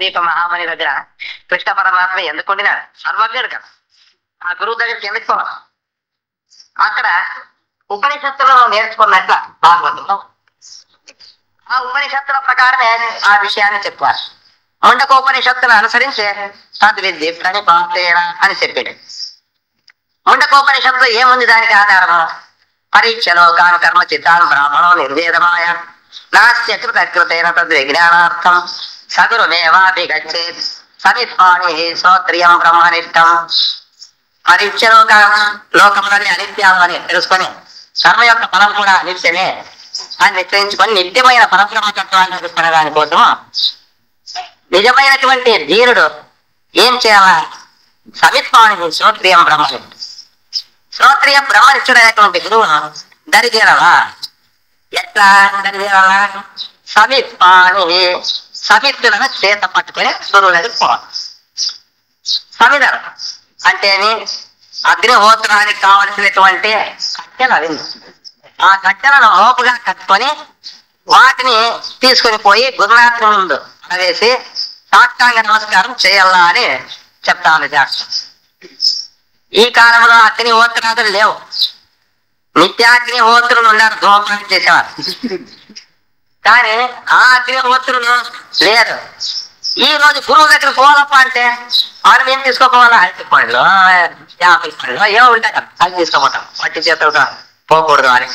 దీప మహామణి దగ్గర కృష్ణ పరమాత్మ ఎందుకు ఉండినాడు? సర్వజ్ఞుడు కదా. ఆ గురువు దగ్గరికి ఎందుకు పోవాలి? అక్కడ ఉపనిషత్తులో నేర్చుకున్నట్ల భాగవతంలో ఆ ఉపనిషత్తుల ప్రకారమే ఆ విషయాన్ని చెప్పారు. ముండకోపనిషత్తును అనుసరించి తద్విద్ది ప్రణిపాతేన అని చెప్పాడు. ముండకోపనిషత్తులో ఏముంది దానికి ఆధారము? పరీక్షలో కాను కర్మ చిత్తాన్ బ్రాహ్మణో నిర్వేదమాయ నాస్త్యకృతకృతైన తద్విజ్ఞానార్థం సగురుమేవాపి గచ్చేత్ సమిత్వాణి శ్రోత్రియం బ్రహ్మనిష్టం. పరీక్షలో లోకములన్నీ అనిత్యం అని తెలుసుకొని కర్మ యొక్క ఫలం కూడా అనిత్యమే అని నిశ్చయించుకొని నిత్యమైన పరబ్రహ్మతత్వాన్ని తెలుసుకునే దానికోసం నిజమైనటువంటి ధీరుడు ఏం చేయాలా? సమిత్వాణి శ్రోత్రియం బ్రహ్మనిష్టం. శ్రోత్రియ బ్రహ్మనిష్ఠుడైనటువంటి గురువును దరిచేరాలా? ఎట్లా దరిచేరాలా? సమిత్వాణి సమిత్తులను చేత పట్టుకొని గురువు దగ్గరికి పోవాలి. సమిధలు అంటే అగ్నిహోత్రానికి కావలసినటువంటి కట్టెలు అవి. ఆ కట్టెలను మోపుగా కట్టుకొని వాటిని తీసుకొని పోయి గురునాథ ముందు వేసి సాష్టాంగ నమస్కారం చేయాలా అని చెప్తాను శాస్త్రం. ఈ కాలంలో అగ్నిహోత్రాదులు లేవు. నిత్యాగ్నిహోత్రులు ఉన్నారు, ధూమపానం చేసేవారు. కానీ ఆ అగ్నిహోత్రులు లేరు. ఈ రోజు గురువు దగ్గర పోవాలప్ప అంటే మనం ఏం తీసుకోపోవాలా? అరటి పండ్లు, యాపిల్ పండ్లు ఏమో ఉంటాయి కదా, అవి తీసుకోపోతాం. పట్టి చేత పోకూడదు అని.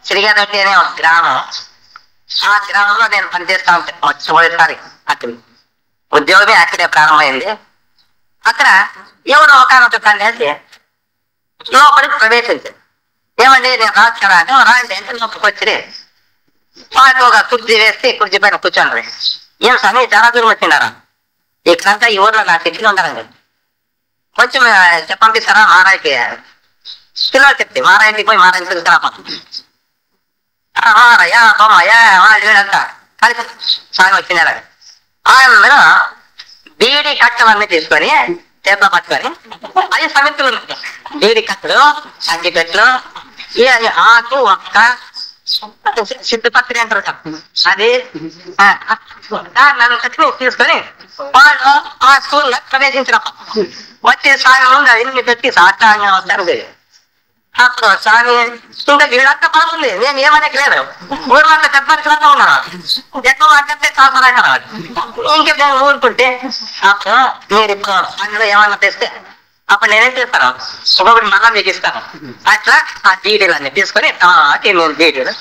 శ్రీగాదొట్టి అనే ఒక గ్రామం. ఆ గ్రామంలో నేను పనిచేస్తా ఉంటాను. మొట్టమొదటిసారి అక్కడ ఉద్యోగమే అక్కడే ప్రారంభమైంది. అక్కడ ఎవరు ఒకనొక కన్నేసి లోపలికి ప్రవేశించింది. ఏమండి నేను రాదు కదా అంటే రాండి అంటే లోపలికి వచ్చి వాళ్ళకి ఒక కుర్చీ వేసి కుర్చీ పైన కూర్చోండి. ఏం సమయం చాలా దూరం వచ్చిండారా? ఇక్కడంతా ఈ ఊర్లో నా చెట్లు ఉండాలండి, కొంచెం పంపిస్తారా మారాయికి? పిల్లలు చెప్తే మారాయికి పోయి మారాయికి తీసుకురా మారయ్యా బొమ్మయ్యా అంతా కలిసి సాగి వచ్చినారా? అందరూ బీడి కట్టలన్నీ తీసుకొని చేతిలో పట్టుకొని అది సమితులు బీడి కట్టలు, సంగి కట్టలు, ఆకు ఒక్క సిద్ధపత్రి అంటారు కదా, అది తీసుకొని వాళ్ళు ఆ స్కూల్లో ప్రవేశించిన వచ్చే సాగం ఇన్ని పెట్టి సాష్టాంగా వస్తారు. అప్పుడు స్వామి ఇంకా వీడంతా పడుతుంది, నేను ఏమనే లేదు, ఊరంతా పెద్దగా ఉన్నాను, ఎక్కువ అంటే కాసరాగా రాదు. ఇంక నేను ఊరుకుంటే అప్పుడు మీరు ఇప్పుడు అందులో ఏమన్నా తెస్తే అప్పుడు నేనేం చేస్తాను, ఒకటి మళ్ళా మీకు ఇస్తాను. అట్లా ఆ డీడీలన్నీ తీసుకొని నేను డీడీలు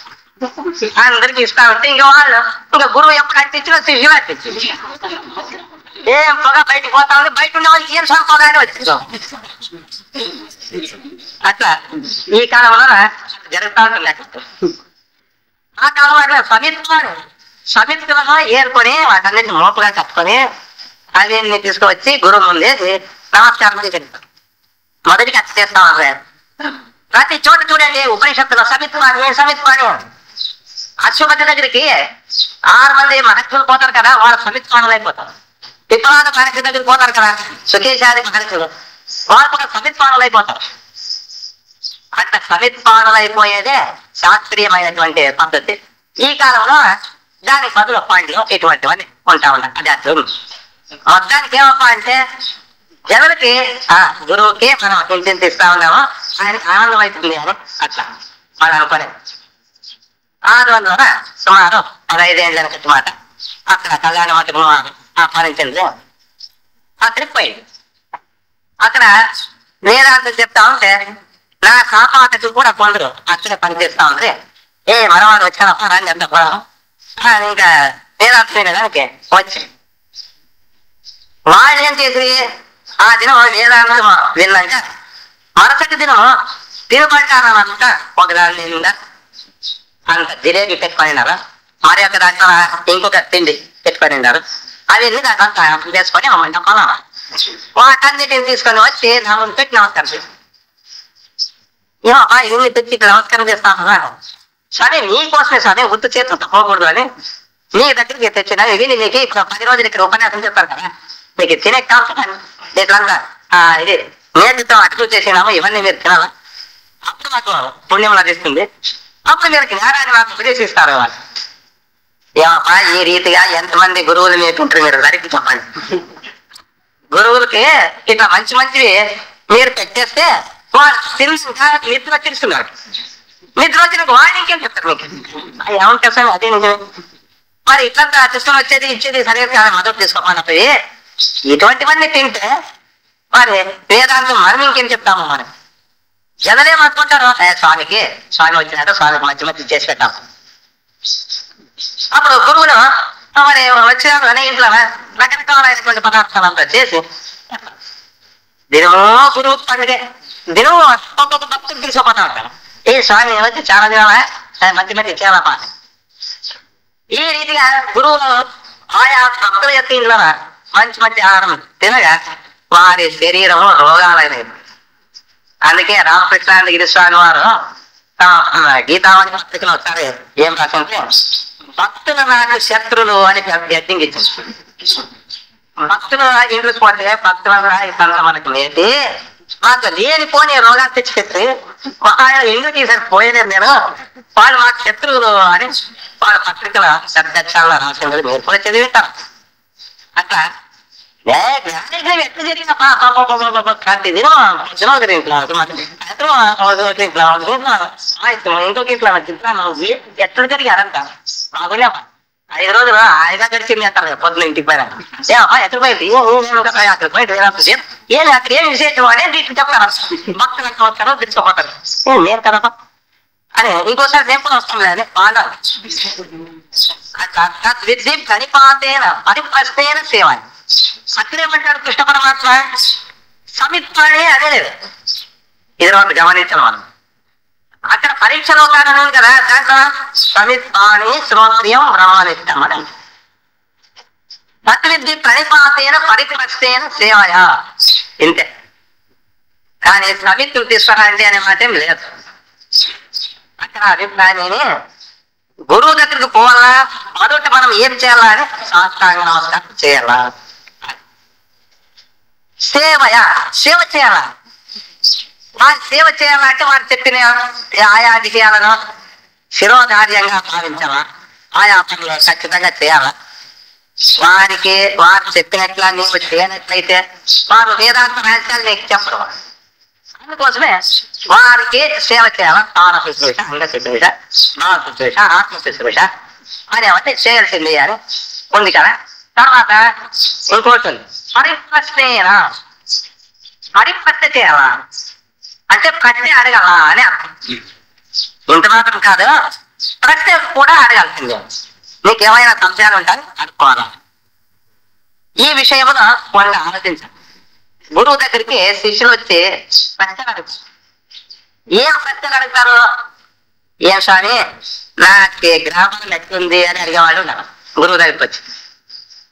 అందరికి ఇస్తా ఉంటే ఇంకా వాళ్ళు ఇంకా గురువు ఎప్పుడు అట్టించినా శిష్యులు అట్టించి ఏం పొగ బయటకు పోతా ఉంది, బయట ఉండే వాళ్ళకి ఏం సార్ పొగ అని వచ్చిందాం. అట్లా ఈ కాలంలో జరుగుతూ ఉంటుంది. ఆ కాలంలో సమిత్తులను ఏరుకొని వాటన్నిటిని మోపుగా కట్టుకొని అవన్నీ తీసుకువచ్చి గురువు ముందేసి నమస్కారం చెప్తారు. మొదటికి అచ్చ చేస్తా ఉంటారు. ప్రతి చోట చూడండి ఉపనిషత్తులో సమిత్వాణి అశ్వపతి దగ్గరికి 6 మంది మహర్షులు పోతారు కదా, వాళ్ళు సమిత్వాణులు అయిపోతారు. విప్లవాద మహర్షి దగ్గరికి పోతారు కదా, సుఖేశాది మహర్షులు, వాళ్ళు కూడా సమిత్వాణులు అయిపోతారు. అట్లా సమిత్వాణులు అయిపోయేదే శాస్త్రీయమైనటువంటి పద్ధతి. ఈ కాలంలో దానికి బదులు పండ్లు ఇటువంటివన్నీ ఉంటా ఉన్నాయి. అది అట్లా మొత్తానికి ఏమప్ప అంటే జనులకి గురువుకి మనం ఇంటిని ఇస్తా ఉన్నాము, ఆయనకి ఆనందం అవుతుంది అని అట్లా వాళ్ళు అనుకోలేదు. అందువల్ల సుమారు 15 ఏళ్ళ క్రితం మాట అక్కడ కళ్యాణ మండపం ఆహ్వానించింది. అక్కడికి పోయింది. అక్కడ వేదాంతం చెప్తా ఉంటే నా కాపాటకు కూడా కొందరు అక్కడే పనిచేస్తా ఉంది. మరవాడు వచ్చానప్ప రాని ఎంత కూడా ఇంకా వేదాంతం వినడానికి వచ్చి వాళ్ళు ఏం చేసి ఆ దినం వేదాంతం విన్నాక మరుసటి దినం తిరుపంటారంతా ఒకదాని నిండా అంత జిలేబీ పెట్టుకొనిన్నారు, మరి ఒక దాంట్లో ఇంకొక తిండి పెట్టుకొనిన్నారు. అవన్నీ దాంట్లో చేసుకొని వాటన్నిటిని తీసుకొని వచ్చి నమ్మకం పెట్టి నమస్కారం చేసి ఏమబ్బా ఇవన్నీ పెట్టి ఇక్కడ నమస్కారం చేస్తాను. సరే నీకోసమే సరే ఉత్తు చేతులు తప్పకూడదు అని నీ దగ్గరికి తెచ్చిన ఇవి నీకు ఇప్పుడు 10 రోజులు ఇక్కడ ఉపన్యాసం చెప్తారు కదా, మీకు తినే కావాలి ఇట్లా ఇది నేర్చుతో అట్లు చేసినాము, ఇవన్నీ మీరు తినాలా, అప్పుడు మాకు పుణ్యం లభిస్తుంది. అప్పుడు మీరు జ్ఞానాన్ని మాకు ఉపదేశిస్తారు. వాళ్ళు ఏమమ్మా ఈ రీతిగా ఎంతమంది గురువులు నేర్చుకుంటారు మీరు సరిగ్గా చెప్పండి. గురువులకి ఇట్లా మంచి మంచివి మీరు పెట్టేస్తే వాళ్ళు తెలుసు, నిద్ర తెలుస్తున్నారు. నిద్ర వచ్చిన వాళ్ళు ఇంకేం చెప్తారు మీకు? ఏమంటారు సార్, అదే నిజమే. మరి ఇట్లంతా తీసుకొని వచ్చేది ఇచ్చేది సరిగ్గా మొదటి తీసుకోమన్నప్పుడు ఇటువంటివన్నీ తింటే మరి వేదాంతం మనం ఇంకేం చెప్తాము? మనం జనలేమనుకుంటారు, స్వామి వచ్చినాడు, స్వామికి మంచి మంచి చేసి పెట్టాము. అప్పుడు గురువులు మరి వచ్చినాడు అనే ఇంట్లో రకరకాలైనటువంటి పదార్థాలంతా చేసి దినమో గురువు పండుగ, దినము ఒక్కొక్క భక్తులు తీసుకుపోతా ఉంటారు. ఈ స్వామి వచ్చి చాలా దినాలా మంచి మంచి చాలా బాగా. ఈ రీతిగా గురువులు ఆయా భక్తుల యొక్క ఇంట్లో మంచి మంచి ఆహారం తినగా వారి శరీరము రోగాలైనవి. అందుకే రామకృష్ణానందగిరి స్వామి వారు గీతామణి పత్రికలో ఒకసారి ఏం రాసింటే, భక్తులు నాకు శత్రులు అని యజ్ఞం ఇచ్చింది. భక్తులు ఇంట్లోకి పోతే భక్తుల మనకు నేటి మాకు లేనిపోని రోగాలు తెచ్చిపెట్టి ఇంట్లో తీసారి పోయలేదు నేను, వాళ్ళు మాకు శత్రువులు అని వాళ్ళ పత్రికల సర్దక్షాలలో రాసింది. మీరు కూడా చదివింటారు. అట్లా ఎట్లా జరిగిన కంటి దినం ఇంకొక ఇంట్లో ఎట్లా జరిగారంట. మాకులే 5 రోజులు హాయిగా గడిచింది అంటారు పొద్దున ఇంటికి పైన. ఎక్కడ పోయింది అక్కడ పోయింది, ఏమి అక్కడ ఏమి విశేషం అని వీటికి చెప్తారు. భక్తులు అట్లా వస్తారు, తెలుసుకోపోతారు. నేను కదా అని ఇంకోసారి నేను కూడా వస్తాం అని బాగా విద్య కనిపాతేన పరిప్రశ్నేన సేవ. అక్కడేమంటాడు కృష్ణ పరమాత్మ, సమిత్వాణి అదే లేదు. ఇది ఒకటి గమనించాలి మనం. అక్కడ పరీక్షలో కారణం కదా, దాంట్లో సమిత్వాణి శ్రోత్రియం బ్రహ్మనిత్యం అని. తత్విద్య ప్రణిపాతేన పరిప్రశ్నేన సేవయా, ఇంతే. కానీ సమిత్తులు తీసుకురండి అనే మాట ఏం లేదు. అక్కడ అభిప్రాయాన్ని గురువు దగ్గరికి పోవాలా, మొదట మనం ఏం చేయాలా అని సాష్టాంగ నమస్కారం చేయాలా, సేవ చేయాలా. వారి సేవ చేయాలంటే వారు చెప్పిన ఆయా విషయాలను శిరోధార్యంగా భావించాలా, ఆయా పనులు ఖచ్చితంగా చేయాలా. వారు చెప్పినట్లా నీవు చేయనట్లయితే వారు వేదాంత రహస్యాలు నీకు చెప్పరు. అందుకోసమే వారికి సేవ చేయాలా. తాన శుశ్రూష, అంగ శుశ్రూష, భావ శుశ్రూష, ఆత్మ శుశ్రూష అనేవన్నీ చేయాల్సింది అని ఉంది కదా. తర్వాత ఇంకోటి పరిప్రశ్నేనా, పరిప్రశ్న చేయాలా అంటే ప్రశ్న అడగాల అని అర్థం. ఇంత మాత్రం కాదు, ప్రశ్న కూడా అడగాల్సిందే. నీకు ఏమైనా సంశయాలు ఉంటాయి అనుకోవాలా. ఈ విషయమును వాళ్ళు ఆలోచించాలి. గురువు దగ్గరికి శిష్యులు వచ్చి ప్రశ్నలు అడుగుతారు. ఏం ప్రశ్నలు అడుగుతారు? ఏం స్వామి నాకు గ్రామం ఎట్లుంది అని అడిగేవాళ్ళు ఉన్నారు. గురువు దగ్గరికి వచ్చి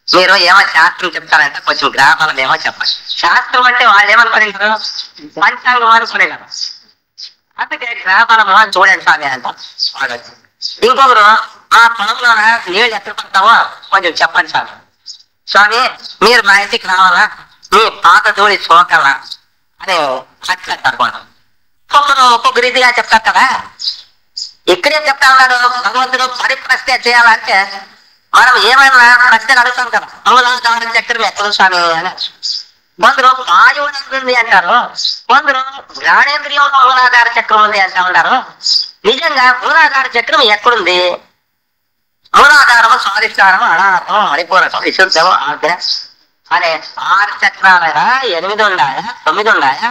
మీరు ఏమో శాస్త్రం చెప్తారంటే కొంచెం గ్రామాలను ఏమో చెప్పాలి. శాస్త్రం అంటే వాళ్ళు ఏమనుకునేవారు, పంచాంగం అనుకునేవారు. అందుకే గ్రామాలను చూడండి స్వామి అంట. ఇంకొకరు ఆ పొలంలోన నీళ్ళు ఎక్కడ పడతావో కొంచెం చెప్పండి స్వామి. స్వామి మీరు మా ఇంటికి రావాలా, మీ పాత జోడి చూడాలా అని అట్లంటారు. ఒక్కొక్క రీతిగా చెప్తారు కదా. ఇక్కడేం చెప్తా ఉన్నారు భగవంతుడు, పరిప్రశ్న చేయాలంటే మనం ఏమైనా ప్రశ్నలు అడుగుతాం కదా. మూలాధార చక్రం ఎక్కడ స్వామి అని. కొందరు ఆయువుంది అంటారు, కొందరు జ్ఞానేంద్రియంలో మూలాధార చక్రం ఉంది అంటా ఉంటారు. నిజంగా మూలాధార చక్రం ఎక్కడుంది? మూలాధారము, స్వాధిష్టానము, అనాహతం, మణిపూరకం, విశుద్ధము, ఆజ్ఞ అనే 6 చక్రాలైనా 8 ఉన్నాయా 9 ఉన్నాయా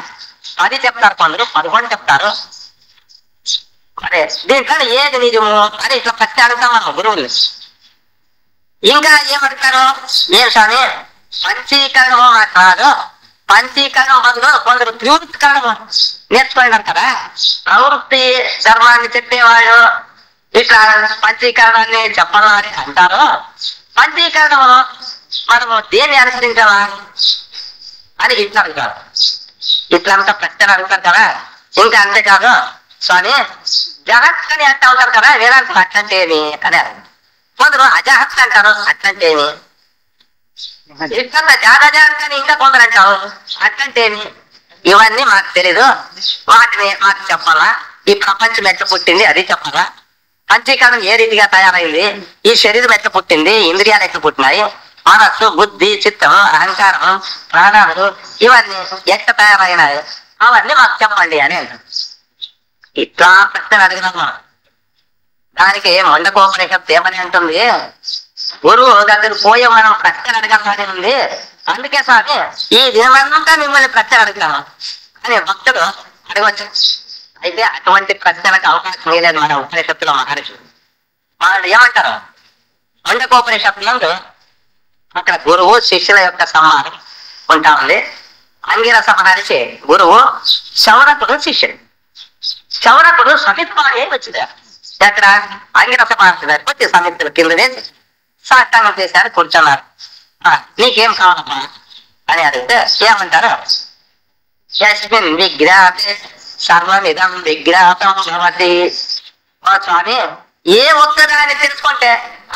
10 చెప్తారు, కొందరు 11 చెప్తారు. అరే దీంట్లో ఏది నిజము అని ఇట్లా ప్రశ్న అడుగుతాం మనం గురువులు. ఇంకా ఏమడుగుతారు, ఏం స్వామి పంచీకరణము కాదు, పంచీకరణం బదులు కొందరు త్రివృత్తికరణము నేర్చుకున్నారు కదా. ప్రవృత్తి ధర్మాన్ని చెప్పేవాళ్ళు ఇట్లా పంచీకరణాన్ని చెప్పాలని అంటారు. పంచీకరణము మనము దేన్ని అనుసరించాలా అని ఇట్లా అడుగుతారు. ఇట్లంతా ప్రశ్నలు అడుగుతారు కదా. ఇంకా అంతేకాదు స్వామి జగత్ అని అంటూ ఉంటారు కదా, వేదాంతం అట్లంటే ఏమి అని. కొందరు అజహత్ అంటారు, అట్లంటే ఏమి. ఇట్లా జాగజాత్ అని ఇంకా కొందరు అంటారు, అట్లంటే ఏమి. ఇవన్నీ మాకు తెలీదు, వాటిని మాకు చెప్పాలా. ఈ ప్రపంచం ఎట్లా పుట్టింది అది చెప్పాలా. పంచీకరణం ఏ రీతిగా తయారైంది, ఈ శరీరం ఎట్లా పుట్టింది, ఇంద్రియాలు ఎట్లా పుట్టినాయి, మనస్సు, బుద్ధి, చిత్తం, అహంకారం, ప్రాణాలు ఇవన్నీ ఎట్లా తయారైనాయి అవన్నీ మాకు చెప్పండి అని అంటారు. ఇట్లా ప్రశ్నలు అడిగినాం మనం. దానికి ముండకోపనిషత్తు ఏమని అంటుంది, గురువు దగ్గర పోయి మనం ప్రశ్నలు అడగాలని ఉంది. అందుకే స్వామి ఈ దినమంతా మిమ్మల్ని ప్రశ్నలు అడుగుతాము అని భక్తుడు అడగవచ్చు. అయితే అటువంటి ప్రశ్నలకు అవకాశం లేదు మన ఉపనిషత్తులో. మహర్షులు వాళ్ళు ఏమంటారు, ముండకోపనిషత్తులందు అక్కడ గురువు శిష్యుల యొక్క సంహారం ఉంటా ఉంది. అంగిరస మహర్షి గురువు, శౌనకుడు శిష్యుడు. శౌనకుడు సమిత్వాడే వచ్చింది. ఎక్కడ అంగిరస మహర్షి దగ్గరికి వచ్చి సమిత్తుల కిందనే సాష్టాంగం చేశారు, కూర్చున్నారు. నీకేం కావాలమ్మా అని అడిగితే ఏమంటారు, యస్మిన్ విగ్రహే సర్వమిదం విగ్రహం భవతి. స్వామి ఏ ఒక్కదాన్ని తెలుసుకుంటే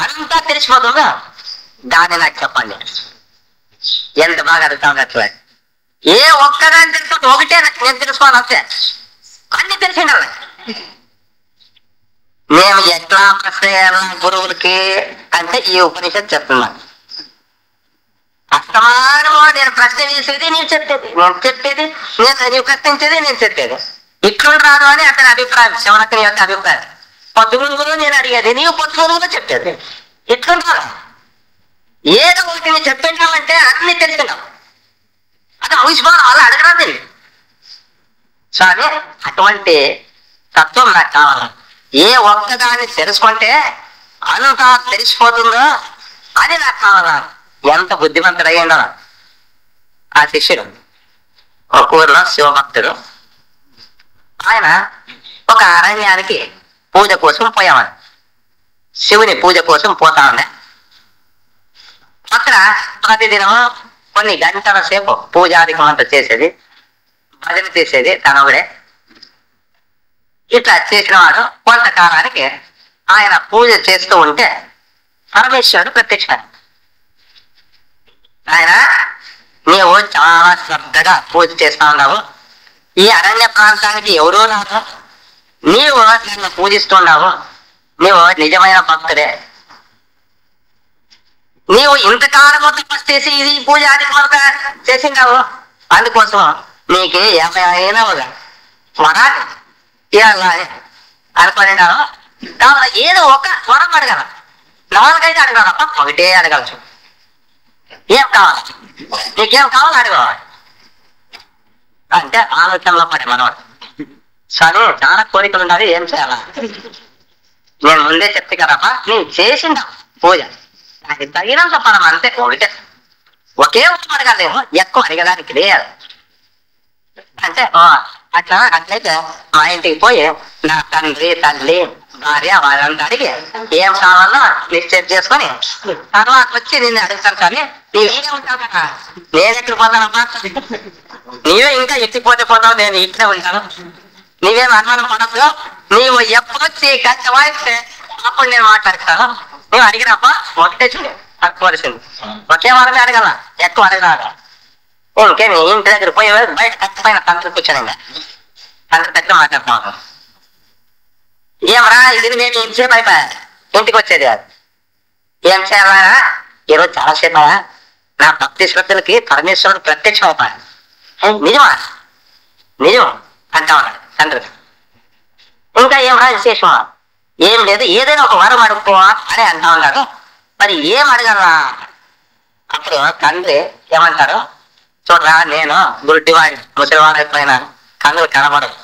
అంతా తెలిసిపోతుందో దాన్ని నాకు చెప్పండి. ఎంత బాగా అడుగుతాం అట్లా. ఏ ఒక్కదాన్ని తెలుసుకుంటే ఒకటే నేను తెలుసుకోవాలి అంతే, అన్ని తెలిసిండాలి. మేము ఎట్లా ప్రశ్న గురువులకి అంటే ఈ ఉపనిషత్తు చెప్తున్నాను. అస్తమానం నేను ప్రశ్న వేసేది నేను చెప్పేది, నేను ప్రశ్నించేది నేను చెప్పేది. ఇట్లు రాదు అని అతని అభిప్రాయం, శివనకుని యొక్క అభిప్రాయం. పొద్దుగురుగురు నేను అడిగేది, నీవు పొద్దుగురుగురు చెప్పేది. ఎట్లుంటారు ఏదో ఒకటి నేను చెప్పినామంటే అన్ని తెలిసినాం. అది ముగిసిపోవాలి, వాళ్ళు అడగరాదు. స్వామి అటువంటి తత్వం నాకు కావాలి. ఏ ఒక్కదాన్ని తెలుసుకుంటే అంతా తెలిసిపోతుందో అది నాకు కావాలా. ఎంత బుద్ధిమంతుడు అయ్యిందో ఆ శిష్యుడు. ఒక ఊరిలో శివభక్తుడు, ఆయన ఒక అరణ్యానికి పూజ కోసం పోయామని, శివుని పూజ కోసం పోతా ఉండే. అక్కడ ప్రతిదినము కొన్ని గంటల సేపు పూజాధికం అంతా చేసేది, భజన చేసేది తనవుడే. ఇట్లా చేసిన వాడు కొంతకాలానికి ఆయన పూజ చేస్తూ ఉంటే పరమేశ్వరుడు ప్రత్యక్ష. ఆయన నీవు చాలా శ్రద్ధగా పూజ చేస్తా ఉన్నావు, ఈ అరణ్య ప్రాంతానికి ఎవరూ రాదు, నీవు నన్ను పూజిస్తున్నావు, నీవు నిజమైన భక్తుడే, నీవు ఇంతకాలము తపస్సు చేసి ఇది పూజ అది చేసినావు, అందుకోసం నీకు ఏమైనా వరాలి ఇవ్వాలి అనుకున్నాను. కావున ఏదో ఒక వరం అడగల, నాలుగైతే అడగాలప్ప, ఒకటే అడగలచ్చు. ఏం కావాలి, నీకేం కావాలి అడగవాలి అంటే ఆలోచనలో పడే మనవాడు. సరే చాలా కోరికలు ఉన్నది, ఏం చేయాలా, నేను ముందే చెప్తే కదప్ప, నేను చేసిందాం పూజ, నాకు తగినంత పరం అంతే, ఒకటే ఒకే ఒక అడగలేము, ఎక్కువ అడగడానికి లేదు అంటే. అట్లయితే మా ఇంటికి పోయి నా తండ్రి తల్లి భార్య వాళ్ళంతా అడిగి ఏం కావాలో నిశ్చయం చేసుకొని తర్వాత వచ్చి నిన్ను అడుగుతాను. కానీ నీవేనే ఉంటావు కదా, నేను ఎక్కడ పోతానమ్మా, నీవే ఇంకా ఎత్తిపోతే పోతావు, నేను ఇక్కడే ఉంటాను, నీవేం అనుమానం పడదు, నీవు ఎప్పుడొచ్చి గంట వాయిస్తే అప్పుడు నేను మాట్లాడతాను. నువ్వు అడిగినప్ప ఒకటే చూడు కోరిసింది, ఒకే వారమే అడగల, ఎక్కువ అడగరాదు. ఇంకేమి ఇంటి దగ్గర పోయి బయట కచ్చిపోయిన తండ్రి కూర్చొని తండ్రి దగ్గర మాట్లాడుతున్నాను. ఏమరా ఇది మేము ఇంతసేపు అయిపోయా, ఇంటికి వచ్చేది కాదు, ఏం చేయాలా, ఈరోజు చాలాసేపు నా భక్తి శ్రద్ధలకి పరమేశ్వరుడు ప్రత్యక్షం అయిపోయాడు. నిజమా, నిజం అంటా ఉన్నాడు తండ్రి. ఇంకా ఏమరా విశేషమా, ఏం లేదు, ఏదైనా ఒక వరం అడుక్కో అని అంటా ఉన్నాడు. మరి ఏం అడగలరా, అప్పుడు తండ్రి ఏమంటారు, చూడరా నేను గుడ్డివాడి ముసలివాడు అయిపోయినా, కన్నులు కనబడదు,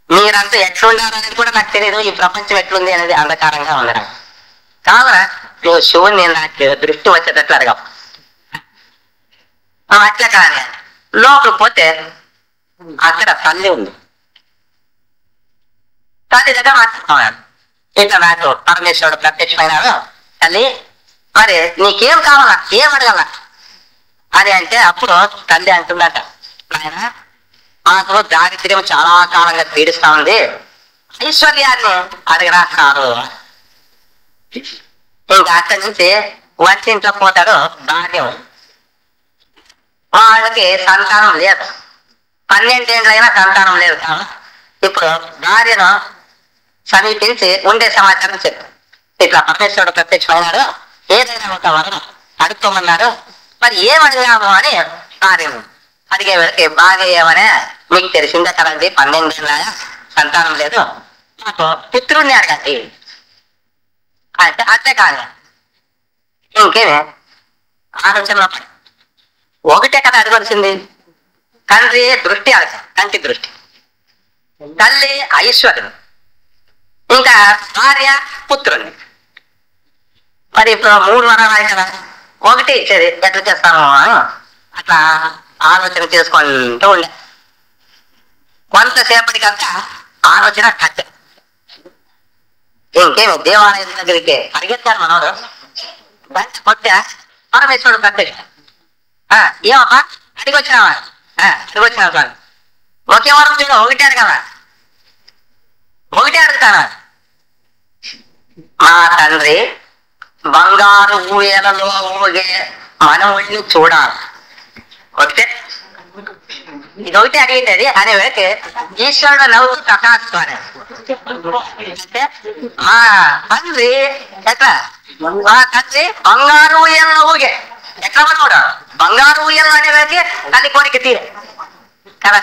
మీరంతా ఎట్లుండారు అనేది కూడా నాకు తెలియదు, ఈ ప్రపంచం ఎట్లుంది అనేది అంధకారంగా ఉంది నాకు, కావున నువ్వు శివుని నాకు దృష్టి వచ్చేటట్లు అడగవు. అట్లా కానీ లోపలికి పోతే అక్కడ తల్లి ఉంది. తల్లి దగ్గర మాట్లాడుతున్నాడు, ఇట్లా నాకు పరమేశ్వరుడు ప్రత్యక్షమైనాడు, తల్లి మరి నీకేం కావాలా, ఏం అడగల అని అంటే అప్పుడు తల్లి అంటుందట, ఆయన మాకు దారిద్ర్యం చాలా కాలంగా పీడిస్తా ఉంది, ఐశ్వర్యాన్ని అడగరా కాదు. ఇంకా అక్కడి నుంచి వంటింట్లో పోతాడు భార్యం, వాళ్ళకి సంతానం లేదు, 12 ఏళ్ళైనా సంతానం లేదు. ఇప్పుడు భార్యను సమీపించి ఉండే సమాచారం చెప్పారు. ఇట్లా పరమేశ్వరుడు ప్రత్యక్షమైనాడు, ఏదైనా ఒక వరం అడుక్కోమన్నాడు, మరి ఏం అడిగాము అని భార్యను అడిగే వేళకి భార్య ఏమనే, మీకు తెలిసిందే కదండి 12 ఏళ్ళ సంతానం లేదు, నాకు పుత్రుడిని అడగండి అంటే అంతే కాదు. ఇంకేమే ఆలోచనలో ఒకటే కదా అడగవలసింది, తండ్రి దృష్టి అడగ, కంటి దృష్టి, తల్లి ఐశ్వర్యం, ఇంకా భార్య పుత్రుని. మరి ఇప్పుడు 3 వరాలు కదా, ఒకటి ఇచ్చేది ఎట్లా చేస్తాము అని అట్లా ఆలోచన చేసుకుంటూ ఉండే. కొంతసేపటికంతా ఆలోచన కట్ట. ఇంకేమి దేవాలయం దగ్గరికి పరిగెత్తారు మనోడు, బండి కొట్టా పరమేశ్వరుడు కట్టగా ఏమమ్మా అడిగొచ్చినావా, అడిగొచ్చినావు సార్, ఒకే వరం చూడ ఒకటే అడగవా, ఒకటే అడుగుతానా, మా తండ్రి బంగారు ఊయలలో ఊగే మనవుడిని చూడాలి, ఒకటే, ఇది ఒకటి అడిగింది అనే వేళకి ఈశ్వరుడు నవ్వు కథాస్తాను అంటే మా తండ్రి ఎట్లా, మా తండ్రి బంగారు ఊయలలో ఊగే ఎట్లా మనవుడు బంగారు ఊయలు అనే వేళకి తల్లి కోరిక తీరే కదా,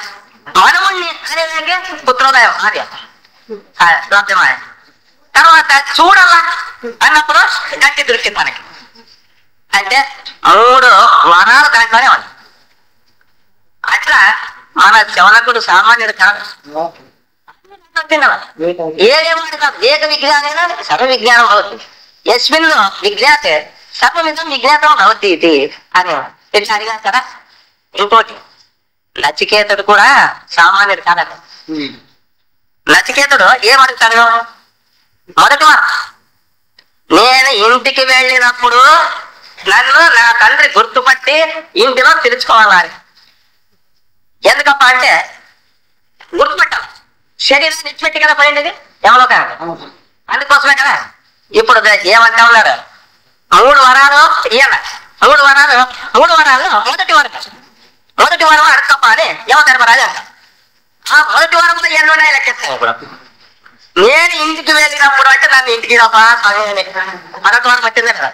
మనవుణ్ణి అనే వేళకి పుత్రోదయం భార్య లభ్యమాయ, తర్వాత చూడాలా అన్నప్పుడు గట్టి దృష్టి మనకి, అంటే 3 వరాలు దాంట్లోనే ఉంది. అట్లా మన శవనకుడు సామాన్యుడు కాదు, ఏదేమో ఏక విజ్ఞానైనా సర్వ విజ్ఞానం అవుతుంది, యస్మిన్ విజ్ఞాతే సర్వమిదం విజ్ఞాతం భవతి ఇది అని ఎట్లా అడిగాను కదా. ఇంకోటి నచికేతుడు కూడా సామాన్యుడు కాదు. నచికేతుడు ఏమడుగుతాడు, మొదటి నేను ఇంటికి వెళ్ళినప్పుడు నన్ను నా తండ్రి గుర్తుపట్టి ఇంటిలో తెలుసుకోవాలి. ఎందుకప్ప అంటే గుర్తుపెట్టాలి, శరీరం నిచ్చిపెట్టి కదా పోయింది ఎవరో కాదు, అందుకోసమే కదా. ఇప్పుడు ఏమంటా ఉన్నాడు, 3 వరాలు ఇయ్యాల, 3 వరాలు మొదటి వరం అడగప్ప అని ఏమంటారు రాజా. ఆ మొదటి వరంలో ఎన్నున్నాయి లెక్కేస్తాను. ఇప్పుడు నేను ఇంటికి వెళ్ళినప్పుడు అంటే నన్ను ఇంటికి రాపా మరొక వరం వచ్చింది కదా,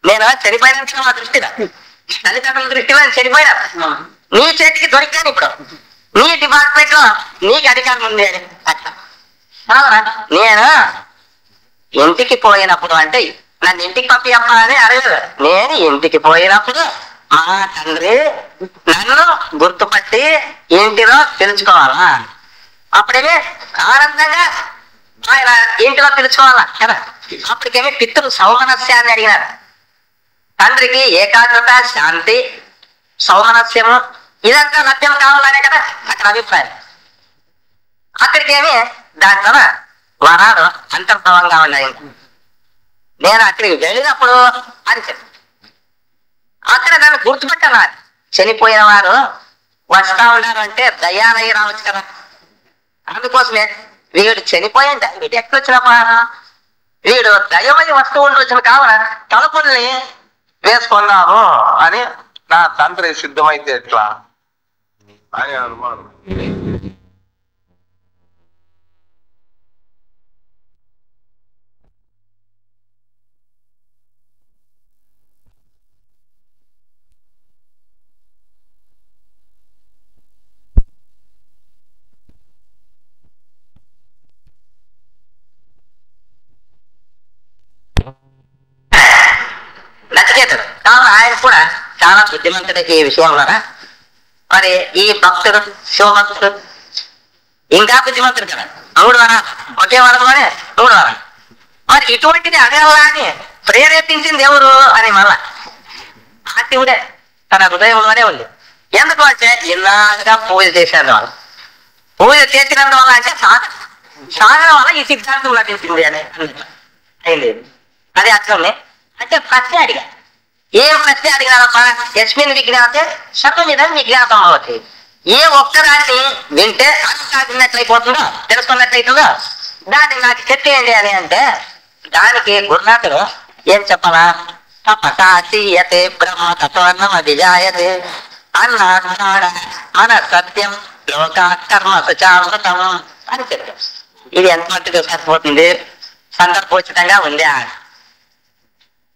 నేను చనిపోయిన మా దృష్టిలో తల్లిదండ్రుల దృష్టిలో చనిపోయినా నీ చేతికి దొరికాను, ఇప్పుడు నీ డిపార్ట్మెంట్ లో నీకు అధికారం ఉంది అని అట్లా. నేను ఇంటికి పోయినప్పుడు అంటే నన్ను ఇంటికి పంపియమ్మా అని అడగదు, నేను ఇంటికి పోయినప్పుడు మా తండ్రి నన్ను గుర్తుపట్టి ఇంటిలో తెలుసుకోవాలా, అప్పుడేమి ఆనందంగా ఆయన ఇంటిలో తెలుసుకోవాలా కదా. అప్పటికేమి పితృ సౌమనస్యాన్ని అడిగినారు, తండ్రికి ఏకాగ్రత శాంతి సౌమనస్యము ఇదంతా లభ్యం కావాలనే కదా అక్కడ అభిప్రాయం. అక్కడికేమి దాంట్లో వరాలు అంతర్భావంగా ఉన్నాయి. నేను అక్కడికి వెళ్ళినప్పుడు అని చెప్పి అక్కడ నన్ను గుర్తుపెట్టాలి, చనిపోయిన వారు వస్తా ఉన్నారు అంటే దయాలయ్యి రావచ్చు కదా, అందుకోసమే వీడు చనిపోయింది వీడు ఎక్కడొచ్చినప్పా వీడు దయమై వస్తూ ఉండొచ్చిన కావాల తలుపుల్ని వేసుకున్నాము అని నా తండ్రి సిద్ధమైతే ఎట్లా అని అనుమానం. నచికేతుడు కావున ఆయన కూడా చాలా బుద్ధిమంతుడు ఈ విషయంలోనా. మరి ఈ భక్తుడు శివభక్తుడు ఇంకా బుద్ధిమంతుడు కదా, 3 వరాలు ఒకే వరంలోనే 3 వరాలు. మరి ఇటువంటిది అడగాలని ప్రేరేపించింది ఎవరు అని మళ్ళా ఆ శివుడే తన హృదయంలోనే ఉంది. ఎందుకు అంటే ఇలాగా పూజ చేశారు వాళ్ళు, పూజ చేసినందువల్ల అంటే సాధన వల్ల ఈ సిద్ధాంతం లభించింది అని అయింది. అది అట్లనే అంటే ప్రశ్న అడిగా, ఏం ప్రశ్న అడిగినారమ్మా, యస్మిన్ విజ్ఞాతే సర్వమిదం విజ్ఞాతం అవుతుంది. ఏ ఒక్కదాన్ని వింటే అంతాగినట్లయిపోతుందో తెలుసుకున్నట్లయితుందో దాన్ని నాకు చెప్పేయండి అని అంటే దానికి గురునాథుడు ఏం చెప్పాలా, తపసాచీయతే బ్రహ్మ తత్వన్నం అభిజాయతే అన్నాడు మన సత్యం లోక కర్మ సుచామృతం అని చెప్పారు. ఇది ఎంత మట్టుకు సరిపోతుంది, సందర్భోచితంగా ఉందా?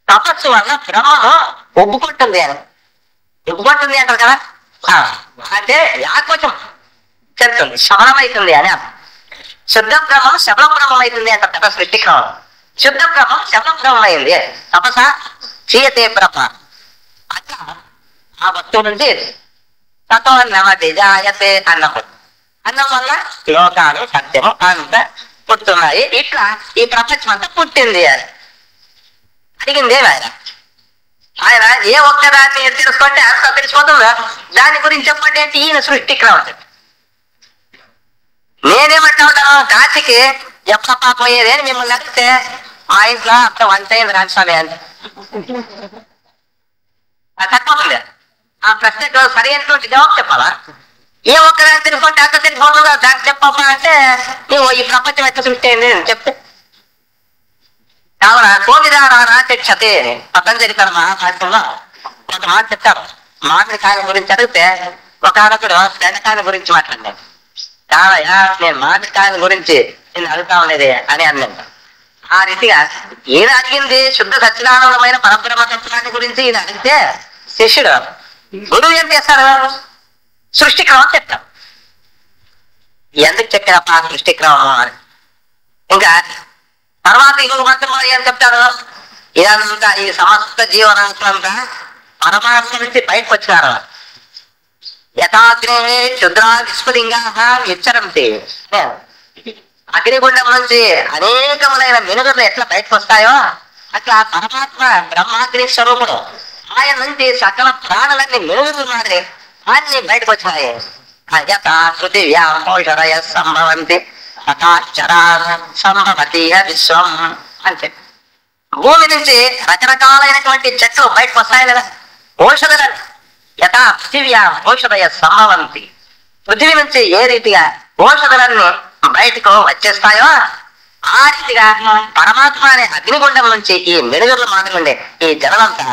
తపస్సు వల్ల బ్రహ్మను ఒప్పుకుంటుంది అని, ఒప్పుకుంటుంది అంటారు కదా, అంటే యాకోచం చెప్తుంది, శమనమవుతుంది అని అర్థం. శుద్ధ బ్రహ్మం శబల బ్రహ్మం అవుతుంది అంటారు కదా సృష్టిక్రమం. శుద్ధ బ్రహ్మం శబల బ్రహ్మం అయింది, తపస చీయతే బ్రహ్మ. అట్లా ఆ వస్తువు నుంచి తతో నవజాయతే అన్నము, అన్నం వల్ల లోకాలు సత్యము అంత పుట్టున్నాయి. ఇట్లా ఈ ప్రపంచం అంతా పుట్టింది అని అడిగింది ఆయన. ఏ ఒక్కదాన్ని తెలుసుకుంటే అంత తెలిసిపోతుందా? దాని గురించి చెప్పండి అంటే ఈయన సృష్టిక్రమం. నేనేమంటా ఉంటాను, కాశీకి ఎప్ప పోయేది అని మిమ్మల్ని అడిగితే మా ఇంట్లో అక్కడ వంట అయింది రాజస్వామి అని తక్కువతుంది. ఆ ప్రశ్నకు సరైనటువంటి జవాబు చెప్పాలా? ఏ ఒక్కదాన్ని తెలుసుకుంటే అంత తెలిసిపోతుందా? దానికి చెప్పమ్మా అంటే నువ్వు ఈ ప్రపంచం ఎట్లా సృష్టి అయింది అని చెప్తే కావున కోవిదారాచతే పతంజలి మహాభాష్యంలో కొంత మాట చెప్తారు. మామిడికాయల గురించి అడిగితే ఒక ఆడకుడు బెండకాయల గురించి మాట్లాడినాడు. కావయ్యా నేను మామిడికాయల గురించి నేను అడుగుతా ఉండేది అని అన్నాను. ఆ రీతిగా ఈయన అడిగింది శుద్ధ సచ్చిదానందమైన పరబ్రహ్మ తత్వాన్ని గురించి ఈయన అడిగితే శిష్యుడు గురువు ఏం చేస్తాడు? సృష్టిక్రమం చెప్తాడు. ఎందుకు చెప్పారప్ప సృష్టిక్రమం అని. ఇంకా తర్వాత ఇంకొక మంత్రం ఏం చెప్తారు? ఇదంతా ఈ సమస్త జీవనాంతా పరమాత్మ నుంచి బయటకు వచ్చినారు. యథాగ్నే క్షుద్రా విస్ఫులింగా విచ్చరంతి. అగ్నిగుండం నుంచి అనేకములైన వెనుగలు ఎట్లా బయటకు వస్తాయో అట్లా పరమాత్మ బ్రహ్మాగ్ని స్వరూపుడు. ఆయన నుంచి సకల ప్రాణులన్నీ మెరుగులు మాదిరి అన్ని బయటకు వచ్చినాయి. పృథివ్యా పౌషరయ సంభవంతి సంభవతి విశ్వం అంటే భూమి నుంచి రకరకాలైనటువంటి చెట్లు బయటకు వస్తాయి కదా ఔషధులని. యథా పృథివ్యా ఔషధయ సంభవంతి, పృథివీ నుంచి ఏ రీతిగా ఔషధులన్నీ బయటకు వచ్చేస్తాయో ఆ రీతిగా పరమాత్మ అనే అగ్నిగుండం నుంచి ఈ మెరుగుల మాదిరి ఈ జనమంతా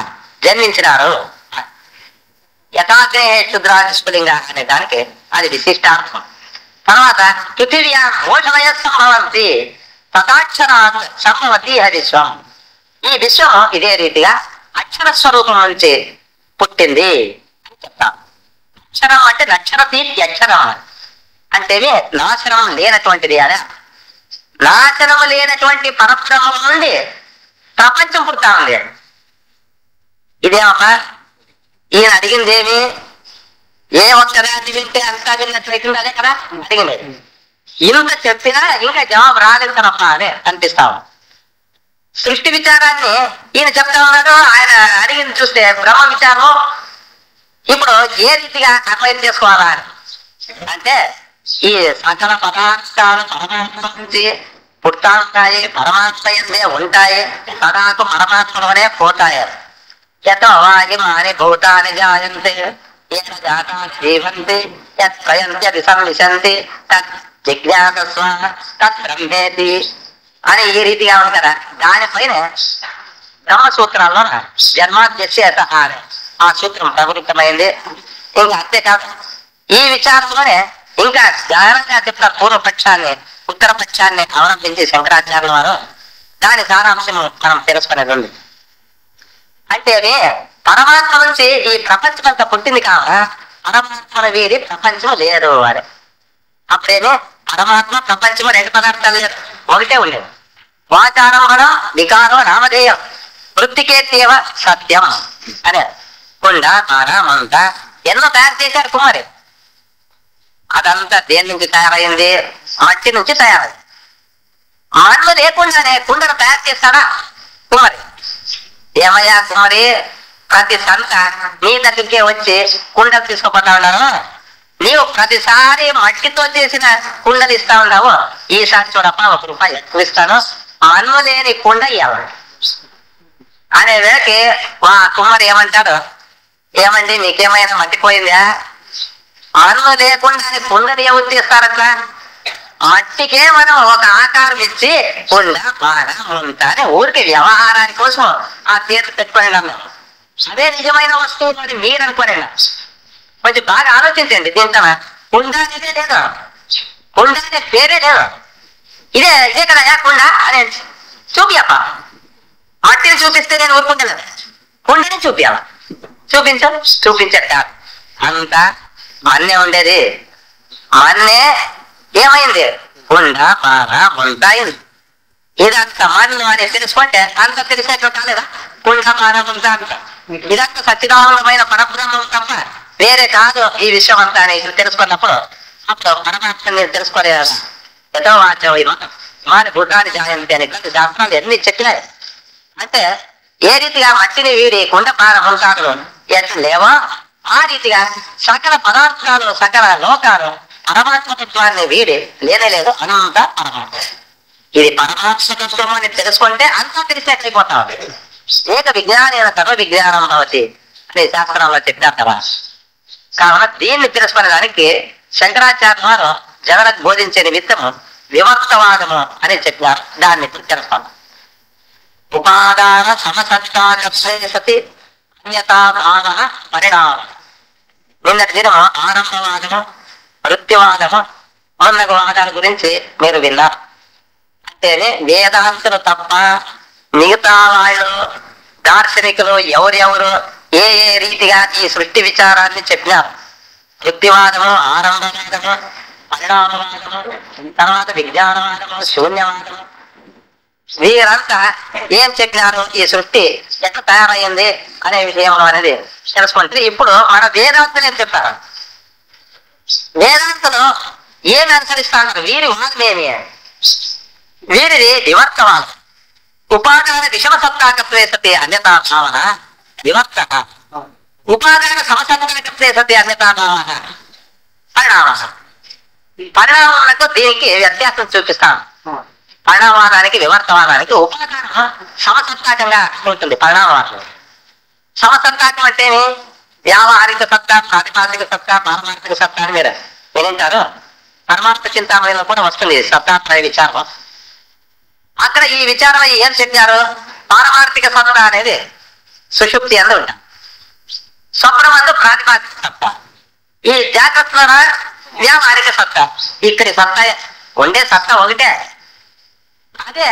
జన్మించినారు. యథాగ్నే క్షుద్రాస్ఫులింగ అనే దానికి అది విశిష్టార్థం. తర్వాత పృథివ్యా ఔషధయ సంభవంతి తథాక్షరాత్ సంభవతి విశ్వం. ఈ విశ్వం ఇదే రీతిగా అక్షర స్వరూపం నుంచి పుట్టింది అని చెప్తాం. అక్షరం అంటే నక్షరతీతి అక్షరం అంటే నాశనం లేనటువంటిది అని. నాశనం లేనటువంటి పరబ్రహ్మం నుండి ప్రపంచం పుడతా ఉంది. ఇదేమమ్మా ఈయన అడిగిందేమి? ఏ ఒక్కదాన్ని వింటే అంతా విన్నట్లయితుంది అదే కదా అడిగింది. ఇంత చెప్పినా ఇంకా జవాబు రాలేదు కదమ్మా అదే అనిపిస్తాం. సృష్టి విచారాన్ని ఈయన చెప్తా ఉన్నాడు. ఆయన అడిగింది చూస్తే బ్రహ్మ విచారం. ఇప్పుడు ఏ రీతిగా అన్వయం చేసుకోవాలా అంటే ఈ సకల పదార్థాలు పరమాత్మ నుంచి పుడతా ఉంటాయి, పరమాత్మ ఎందే ఉంటాయి, సదాకు పరమాత్మలోనే పోతాయి. యతో వాగిమాని భూతాని జాయంతే జీవంతి యత్రయంతి సంవిశంతి తత్ జిజ్ఞాసస్వ తత్ బ్రహ్మేతి అని ఈ రీతిగా ఉంది కదా. దానిపైన బ్రహ్మసూత్రాల్లో జన్మాద్యస్య ఆ సూత్రం ప్రవృత్తమైంది. ఇంకా అంతేకాదు ఈ విచారంలోనే ఇంకా జాగ్రత్తగా చెప్తారు. పూర్వపక్షాన్ని ఉత్తరపక్షాన్ని అవలంబించి శంకరాచార్యుల వారు దాని సారాంశం మనం తెలుసుకునేది ఉంది. అంటే అది పరమాత్మ నుంచి ఈ ప్రపంచం అంతా పుట్టింది కావా పరమాత్మ వీరి ప్రపంచం లేదు అని. అప్పుడేమో పరమాత్మ ప్రపంచం రెండు పదార్థాలు లేదు, ఒకటే ఉండేది. వాచారంభం వికారం నామధేయం వృత్తికేత్యవ సత్యం అనే కుండ మార మంట ఎన్నో తయారు చేశారు కుమారి. అదంతా దేని నుంచి తయారైంది? మట్టి నుంచి తయారైంది. మన్ను లేకుండానే కుండను తయారు చేస్తాడా కుమారి? ఏమయ్యా కుమారి, ప్రతి సంత నీ దగ్గరికే వచ్చి కుండలు తీసుకుపోతా ఉన్నాను. నీవు ప్రతిసారి మట్టితో చేసిన కుండలు ఇస్తా ఉన్నావు. ఈసారి చూడప్ప ₹1 ఎక్కువ ఇస్తాను, మన్ను లేని కుండ ఇవ్వాలి అనే వేళకి మా కుమారి ఏమంటాడు, ఏమండి మీకేమైనా మట్టిపోయిందా? మన్ను లేకుండా కుండని ఎవరు తీస్తారట్లా? మట్టికే మనం ఒక ఆకారం ఇచ్చి కుండ బాగా ఉంటానే ఊరికి వ్యవహారాని కోసం ఆ తీర్పు పెట్టుకుని అదే నిజమైన వస్తువు అని మీరు అనుకోలేనా? కొంచెం బాగా ఆలోచించండి. దీంతో కుండ అనేదే లేదు, కుండ అనే పేరే లేదు. ఇదే ఇదే కదా కుండ అని చూపియప్ప. మట్టిని చూపిస్తే నేను ఊరుకుంటాను, కుండని చూపియాల. చూపించట అంతా మన్నే ఉండేది. మన్నే ఏమైంది? కుండ పార ముంత అయింది. ఇదంతా మన్ను అని తెలుసుకుంటే అంత తెలిసేట్లు కాలేదా? కుండ పార ముంత అంత ఇదంతా సచ్చిదానందమైన పరబ్రహ్మం తప్ప వేరే కాదు ఈ విషయం అంతా అని తెలుసుకున్నప్పుడు అప్పుడు పరమాత్మని తెలుసుకోలేదు. ఎంతో వారి బుద్ధాన్ని జాయంతి అని శాస్త్రాలు ఎన్ని చెప్పినాయి. అంటే ఏ రీతిగా మట్టిని వీడి కుండ పార ముంతాలు ఎట్లా లేవో ఆ రీతిగా సకల పదార్థాలు సకల లోకాలు పరమాత్మతత్వాన్ని వీడి లేనేలేదు. అంతా పరమాత్మ. ఇది పరమాత్మతత్వం అని తెలుసుకుంటే అంతా తెలిసేట్లయిపోతా ఉంది. ఏక విజ్ఞాన సర్వ విజ్ఞానం భవతి అని శాస్త్రంలో చెప్పినారు కదా. కావున దీన్ని తెలుసుకునే దానికి శంకరాచార్య వారు జగనకు బోధించే నిమిత్తము వివర్తవాదము అని చెప్పినారు. దాన్ని తెలుసుకున్నాం. ఉపాదాన సమసత్తాకర్షే సతి అన్యతాభావ పరిణామం. నిన్నటి దినము ఆరంభవాదము, మృత్యువాదము మొన్నగు వాదాల గురించి మీరు విన్నారు. అంటేనే వేదాంతులు తప్ప మిగతా వాళ్ళు దార్శనికులు ఎవరెవరు ఏ ఏ రీతిగా ఈ సృష్టి విచారాన్ని చెప్పినారు. మృత్యువాదము, ఆరంభవాదము, పరిణామవాదము, తర్వాత విజ్ఞానవాదము, శూన్యవాదము, వీరంతా ఏం చెప్పినారు, ఈ సృష్టి ఎట్లా తయారయ్యింది అనే విషయం అనేది తెలుసుకుంటే ఇప్పుడు మన వేదాంతులు ఏం చెప్పారు, వేదాంతులు ఏమి అనుసరిస్తున్నారు, వీరి వాదమేమి, వీరిది వివర్తవాదం. ఉపాదాన విషమ సత్తాకత్వే సతి అన్యతా భావన వివర్తక, ఉపాదాన సమసత్తాకత్వే సతి అన్యతా భావన పరిణామ. పరిణామాలకు దీనికి వ్యత్యాసం చూపిస్తాను. పరిణామవాదానికి వివర్తవాదానికి ఉపాదానం సమసత్తాకంగా ఉంటుంది. పరిణామవాదం సమసత్తాకం అంటేనే వ్యావహారిక సత్తా, ప్రాతిపాదిక సత్తా, పారమార్థిక సత్తా అని మీరు వినింటారు. పరమార్థ చింతామణిలో కూడా వస్తుంది సత్తాత్రయ విచారం. అక్కడ ఈ విచారం ఏం చెప్పారు, పారమార్థిక సత్తా అనేది సుషుప్తి అందు ఉంటాం, స్వప్నం అందు ప్రాతిపాదిక సత్తా, ఈ జాగ్రత్త వ్యావహారిక సత్తా. ఇక్కడి సత్తా ఉండే సత్తా ఒకటే. అదే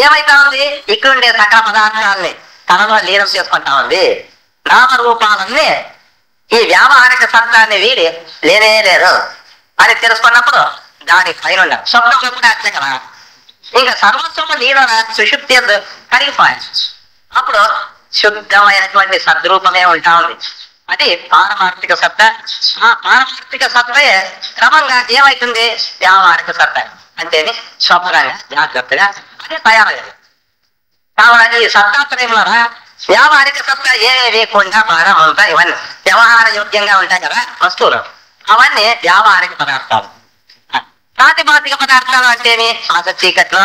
ఏమైతా ఉంది, ఇక్కడ ఉండే సకల పదార్థాలని తనలో లీనం చేసుకుంటా ఉంది. నామరూపాలన్నీ ఈ వ్యావహారిక సత్తాన్ని వీడి లేనే లేరు అని తెలుసుకున్నప్పుడు దాని పైన స్వప్నం కూడా అట్లే కదా. ఇంకా సర్వస్వము నీలో సుషుప్తి కరిగిపోయాయి. అప్పుడు శుద్ధమైనటువంటి సద్రూపమే ఉంటా ఉంది. అది పారమార్థిక సత్తా. ఆ పారమార్థిక సత్తే క్రమంగా ఏమవుతుంది, వ్యావహారిక సత్తా అంటేనే స్వప్నంగా జాగ్రత్తగా అదే తయారయ్యారు. కావున ఈ సత్తాత్రయంలో వ్యావహారిక సత్తా ఏమీ లేకుండా భారమంతా ఇవన్నీ వ్యవహార యోగ్యంగా ఉంటాయి కదా వస్తువులు, అవన్నీ వ్యావహారిక పదార్థాలు. ప్రాతిపాదిక పదార్థాలు అంటేనే ఆశ చీకట్లో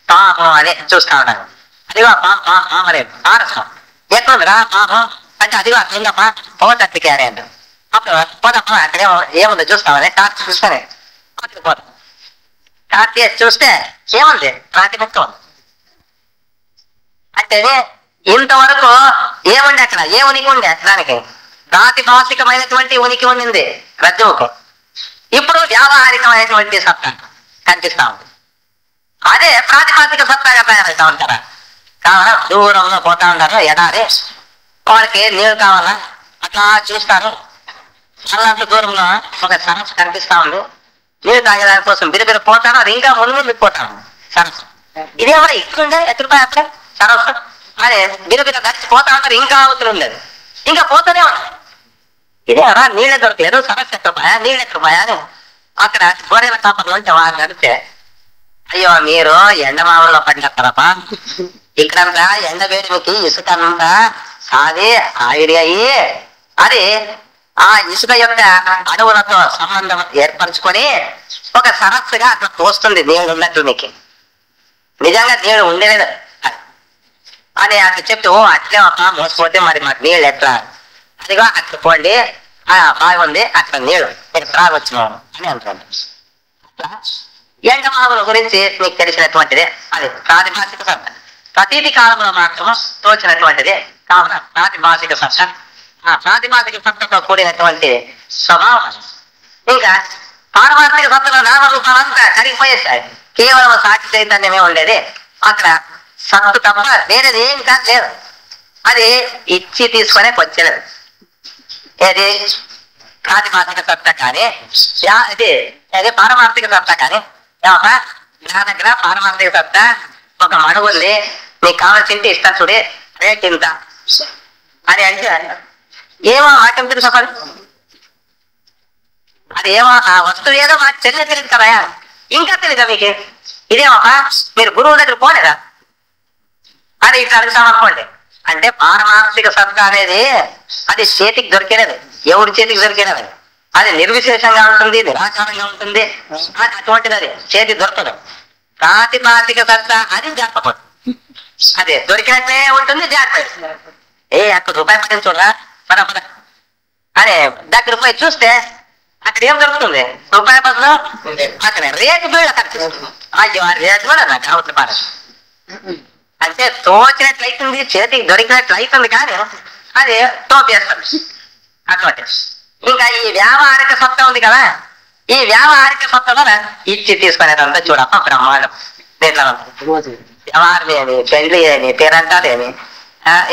పాపం అని చూస్తా ఉన్నాను. అదిగో పామరే పారసం ఎక్కడుందిరా పాపం అంటే అదిగో అట్లుందమ్మా పోతట్లకి అని అంటారు. అప్పుడు పోదమ్మా అక్కడ ఏముందో చూస్తామని టార్చ్ చూస్తానే అక్కడికి పోతాం. టార్చ్ చూస్తే ఏముంది, ప్రాతిపదిక ఉంది. అంటేనే ఇంతవరకు ఏముండే అక్కడ, ఏ ఉనికి ఉండే దానికి ప్రాతిభాషికమైనటువంటి ఉనికి ఉండింది రజ్జువుకు. ఇప్పుడు వ్యావహారికమైనటువంటి సత్తా కనిపిస్తా ఉంది. అదే ప్రాతిపాదిక సత్తాగా తయారవుతా ఉంటారా. కావాలా దూరంలో పోతా ఉంటారు, ఎడారి వాళ్ళకి నీళ్ళు కావాలా అట్లా చూస్తారు. అలాంటి దూరంలో ఒక సరస్సు కనిపిస్తా ఉంది, నీళ్ళు తాగేదాని కోసం బిరిబిరి పోతాను. అది ఇంకా ముందు పోతాను సరస్సు. ఇదేమో ఇట్లుండే ఎత్తుపై అట్లా సరస్సు అని బిరిబిర దర్చి పోతా ఉంటారు. ఇంకా అవతలు ఉండేది, ఇంకా పోతూనే ఉంటారు. ఇదేమరా నీళ్ళే దొరకలేదు, సరస్సు ఎక్కడిపోయా, నీళ్ళు ఎక్కడిపోయా అని అక్కడ గోడల కాపర్లో ఉంటే వాళ్ళు నడితే, అయ్యో మీరు ఎండమావుల్లో పడినస్తారప్ప, ఇక్కడంతా ఎండ వేడికి ఇసుక అంతా సాది ఆవిరి అయ్యి అది ఆ ఇసుక యొక్క అడవులతో సంబంధం ఏర్పరచుకొని ఒక సరస్సుగా అట్లా తోస్తుంది నీళ్ళు ఉన్నట్టు. మీకు నిజంగా నీళ్ళు ఉండేది అని అట్లా చెప్తే, ఓ అట్లే ఒక మోసపోతే మరి మాకు నీళ్ళు ఎట్లా, అదిగో అట్లా పోండి బాగుంది అట్లా నీళ్ళు మీరు త్రాగొచ్చినాము అని అంటున్నాడు. అట్లా ఎండమావుల గురించి మీకు తెలిసినటువంటిదే. అది ప్రాతిభాషిక సత్తా, ప్రతీతి కాలంలో మాత్రం తోచినటువంటిదే. కావున ప్రాతిభాషిక సత్తా, ఆ ప్రాతిభాషిక సత్తతో కూడినటువంటి స్వభావం. ఇంకా పారమార్థిక సత్తలో నామరూపాలంతా కరిగిపోయేస్తాయి. కేవలం సాక్షి చైతన్యమే ఉండేది. అక్కడ సత్తు తప్ప వేరేది ఏం కాదు లేదు. అది ఇచ్చి తీసుకునే వచ్చేది. ఏది ప్రాతిమాసిక సత్తా కానీ అది పారమార్థిక సత్తా కానీ నా దగ్గర పారమార్థిక సత్తా ఒక మడుగు ఉంది, నీకు కావాల్సింటే ఇస్తా చూడే రేట్ ఇంత అని అంటే ఏమో వాక్యం తెలుసుకోవాలి. అది ఏమో ఆ వస్తువు ఏదో మాకు తెలియదు కదా, ఇంకా తెలీదా మీకు? ఇదేమో మీరు గురువు దగ్గర పోలేదా అని ఇట్లా అడుగుతాం అనుకోండి. అంటే పారమార్థిక సత్తా అనేది అది చేతికి దొరికినది, ఎవరి చేతికి దొరికినది. అది నిర్విశేషంగా ఉంటుంది, నిరాకారంగా ఉంటుంది. అటువంటిది అది చేతికి దొరకదు. ప్రాతిపాదిక సత్తా అది జాగ్రత్త, అదే దొరికినట్లే ఉంటుంది. జాగ్రత్త అక్కడ రూపాయి పట్టింది చూడరా పద పద అని దగ్గర పోయి చూస్తే అక్కడ ఏం దొరుకుతుంది? రూపాయి పదలు అక్కడ రేటు బిళ్ళ కనిపిస్తుంది. అయ్యో రేటు కూడా నాకు అవతల పార అంటే తోచినట్లు అవుతుంది, చేతికి దొరికినట్లు అవుతుంది, కానీ అది తోపేస్తుంది అటువంటి. ఇంకా ఈ వ్యావహారిక సత్తా ఉంది కదా, ఈ వ్యావహారిక సత్తలో ఇచ్చి తీసుకునేదంతా చూడప్ప బ్రహ్మాండం. దీంట్లో వ్యవహారం ఏమి, పెళ్లి ఏమి, పేరంటాలు ఏమి,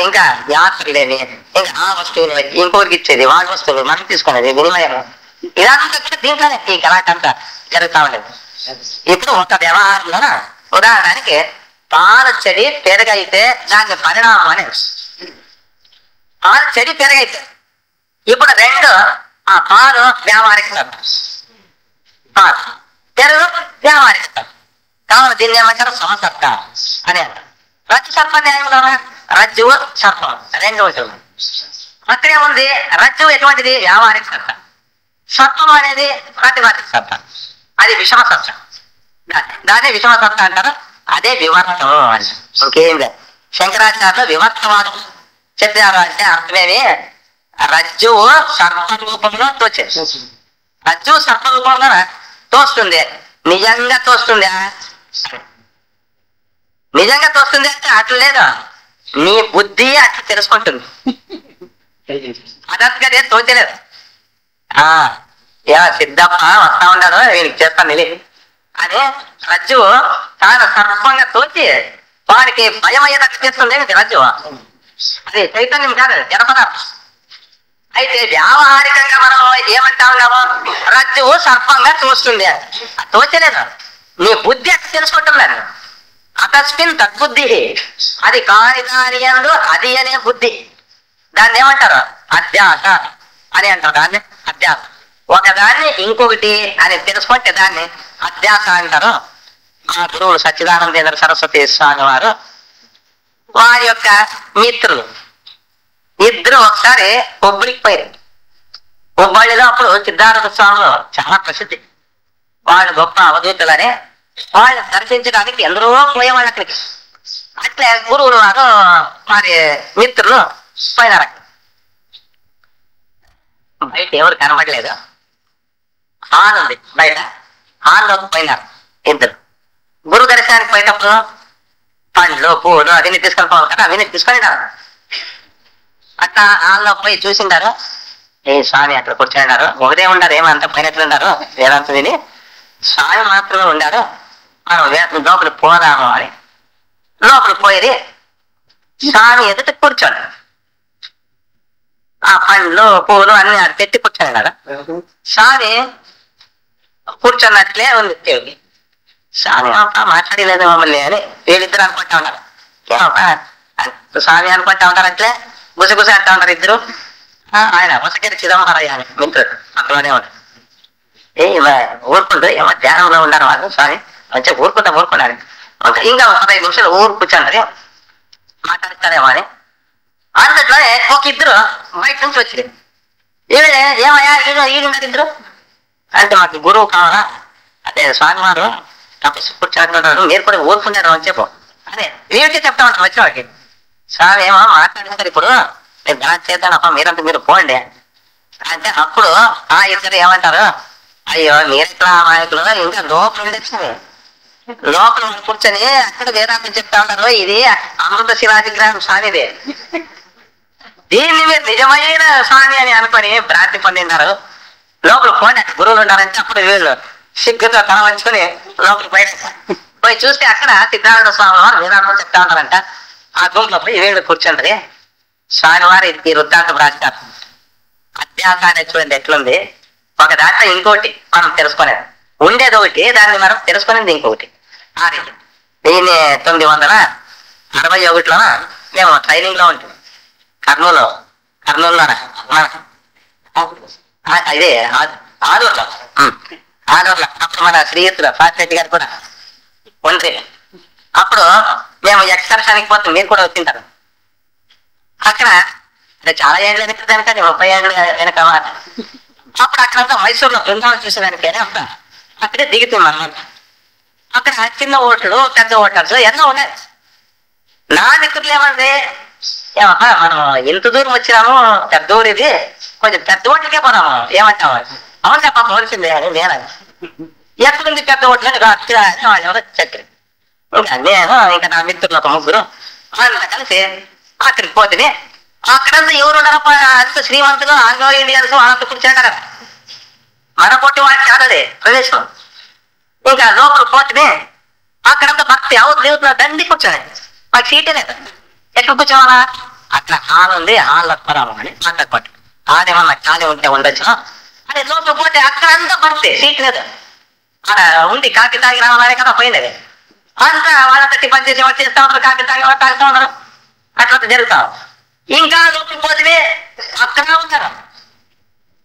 ఇంకా యాత్రలేమి, ఇంకా ఆ వస్తువులు ఇంకోరికి ఇచ్చేది, వాళ్ళ వస్తువులు మనం తీసుకునేది, వినిమయం, ఇదంతా దీంట్లోనే ఈ గలాటంతా జరుగుతూ ఉండేది. ఇప్పుడు ఒక వ్యవహారంలో ఉదాహరణకి పాలు చెడి పెరుగైతే దానికి పరిణామం అనేది. పాలు చెడి పెరుగైతే ఇప్పుడు రెండు, ఆ పాలు వ్యావహారిక సత్తా, పాలు పెరుగు వ్యావహారిక సత్తా. కావాలి దీన్ని ఏమంటారు? సమసత్తా అని అంటారు. రజ్జు సర్ప న్యాయంలో రజ్జువు సర్పం రెండు ఉంటుంది. అక్కడే ఉంది రజ్జువు ఎటువంటిది? వ్యావహారిక సత్తా. సర్పం అనేది ప్రాతిపాదిక సత్తా, అది విషమ సత్తా. దాన్ని విషమ సత్తా అంటారు. అదే వివర్తం అని. ఇంకేం లేదు. శంకరాచార్యులు వివర్తవాదం చెప్పారు. అంటే అర్థమేమి? రజ్జువు సర్ప రూపంలో తోచేది. రజ్జువు సర్ప రూపంలో తోస్తుంది. నిజంగా తోస్తుందా? నిజంగా తోస్తుంది అంటే అట్లా లేదు, నీ బుద్ధి అట్లా తెలుసుకుంటుంది. అదట్టుగా తోచలేదు. సిద్ధప్ప వస్తా ఉన్నాడు, వీనికి చేస్తాను నిలి అని రజ్జువు తాను సర్పంగా తోచి వాడికి భయం అయ్యేటట్టు చేస్తుంది రజ్జువు. అది చైతన్యం కాదు, జనపదార్థం. అయితే వ్యావహారికంగా మనం ఏమంటా ఉన్నాము? రజ్జువు సర్పంగా తోస్తుంది. తోచలేదు, నీ బుద్ధి అట్లా తెలుసుకుంటున్నాను. అతస్మిన్ తద్బుద్ధి, అది కాని దాని యందు అది అనే బుద్ధి. దాన్ని ఏమంటారు? అధ్యాస అని అంటారు. దాన్ని అధ్యాస. ఒకదాన్ని ఇంకొకటి అని తెలుసుకుంటే దాన్ని అధ్యాస అంటారు. మా గురువులు సచ్చిదానందేంద్ర సరస్వతి స్వామి వారు వారి యొక్క మిత్రులు ఇద్దరు ఒకసారి కొబ్బరికి పోయారు. కొబ్బళ్ళిలో అప్పుడు సిద్ధార్థ స్వాములు చాలా ప్రసిద్ధి. వాళ్ళు గొప్ప అవధూతులని వాళ్ళు దర్శించడానికి ఎందరో పోయేవాళ్ళు అక్కడికి. అట్లే గురువులు వారు వారి మిత్రులు పోయినారు. బయట ఎవరు కనబడలేదు, హాల్ ఉంది బయట, హాల్లోకి పోయినారు ఇద్దరు. గురువు దర్శనానికి పోయేటప్పుడు పండ్లు పూలు అవన్నీ తీసుకొని పోవాలి కదా, అవన్నీ తీసుకొనినారు. అట్లా హాల్లో పోయి చూసిండారు. ఏ స్వామి అట్లా కూర్చొనిన్నారు, ఒకటే ఉండారు, ఏమంతా పోయినట్లున్నారు వేదాంతం విని. స్వామి మాత్రమే ఉండారు. మనం లోపలికి పోదాము అని లోపలికి పోయేది. స్వామి ఎదుట కూర్చోండి, ఆ పండ్లు పూలు అన్ని అది పెట్టి కూర్చొని కదా. స్వామి కూర్చున్నట్లే ఉంది దేవుడి. స్వామి మాట్లాడలేదు మమ్మల్ని అని వీళ్ళిద్దరు అనుకుంటా ఉన్నారు. స్వామి అనుకుంటా ఉంటారు, అట్లే గుసగుస అంటా ఉంటారు ఇద్దరు. ఆయన వసగిరి చిదంబరయ్య అని మిత్రుడు అక్కడనే ఉంటారు. ఊరుకుంటూ ఏమో ధ్యానంలో ఉన్నారు వాళ్ళు. స్వామి మంచిగా ఊరుకున్నారు. ఇంకా 15 నిమిషాలు ఊరు కూర్చున్నది, మాట్లాడతారేమో అని. అందులో ఒక ఇద్దరు బయట నుంచి వచ్చింది. ఏమయ్యా ఈడున్నారు ఇద్దరు అంటే, మాకు గురువు కావాలా, అదే స్వామి వారు తపస్సు కూర్చోంటున్నారు, మీరు కూడా ఊరుకున్నారు అని చెప్పు అదే వీడికి చెప్తా ఉంటారు వచ్చిన వాడికి. స్వామి ఏమో మాట్లాడుతారు, ఇప్పుడు నేను దాని చేద్దానప్ప, మీరంతా మీరు పోండి అంటే. అప్పుడు ఆ ఇద్దరు ఏమంటారు? అయ్యో మీరెట్లా నాయకులు, ఇంకా లోపల ఉండొచ్చు, లోపల కూర్చొని అక్కడ వేదాంతం చెప్తా ఉంటారు. ఇది అమృత శిలాజిగ్రహం స్వామిదే, దీన్ని మీరు నిజమైన స్వామి అని అనుకొని భ్రాంతి పొందినారు. లోపల పోండి, గురువులు ఉన్నారంటే అప్పుడు వీళ్ళు సిగ్గుతో తల వంచుకొని లోపలికి పోయి చూస్తే అక్కడ సిద్ధార్థ స్వామి వారు వేదాంతం చెప్తా ఉంటారంట. ఆ గుంపులో పోయి వీళ్ళు కూర్చుంటది. స్వామివారు ఈ వృత్తాంతం రాస్తారు. అధ్యాసాన్ని చూడండి ఎట్లుంది. ఒక దాంట్లో ఇంకోటి మనం తెలుసుకునేది ఉండేది ఒకటి, దాన్ని మనం తెలుసుకునేది ఇంకొకటి. ఆ రీతి 1961లో మేము ట్రైనింగ్ లో ఉంటుంది కర్నూలులో ఇదే ఆలూరులో. అప్పుడు మన శ్రీయుతులు ఫాసిరెడ్డి గారు కూడా ఉంది. అప్పుడు మేము ఎక్స్కర్షన్కి పోతాం, మీరు కూడా వచ్చింటారు. అక్కడ అంటే చాలా ఏళ్ళు వెనక దానికని 30 ఏళ్ళు వెనక అప్పుడు అక్కడంతా మైసూరులో బృందావనం చూసేదానికి అప్పుడు అక్కడే దిగుతుంది అన్నమాట. అక్కడ చిన్న ఓట్లు పెద్ద ఓటర్స్ ఎన్నో ఉన్నాయి. నా మిత్రులు ఏమంటే ఏమప్పా మనం ఇంత దూరం వచ్చినాము, పెద్ద ఊరు ఇది, కొంచెం పెద్ద ఓట్లకే పోదాము ఏమంటావు? అవును పాప వచ్చింది అని నేను ఎక్కడుంది పెద్ద ఓట్లు అని వాళ్ళు ఎవరో చక్రి. ఇంకా నేను ఇంకా నా మిత్రులు ఒక ముగ్గురు అంతా కలిసి అక్కడికి పోతే అక్కడంతా ఎవరు ఉన్నారప్ప, అంత శ్రీమంతులు ఆంగ్లో ఇండియన్స్ వాళ్ళంతా కూర్చుంటారు కదా, మన పొట్టి వాళ్ళకి కాదది ప్రదేశం. ఇంకా లోపల పోతే అక్కడంతా భక్తి ఎవరు లేవుతున్నారు, దండి కూర్చోని మాకు సీటే లేదు. ఎక్కడ కూర్చోవాలా? అక్కడ హాల్ ఉంది, హాల్లో పరాము అని అక్కడ పట్టు ఆడేమన్నా ఖాళీ ఉంటే ఉండొచ్చు అని లోపల పోతే అక్కడంతా భక్తి, సీట్ లేదు. అక్కడ ఉండి కాకి తాగి రావాలనే కదా పోయినది. అంతా వాళ్ళంతా టిఫన్ చేసి వచ్చేస్తా ఉంటారు, కాకి తాగి తాగుతూ ఉన్నారు, అట్లా జరుగుతాం. ఇంకా లోపలికి పోతే అక్కడ ఉంటారు.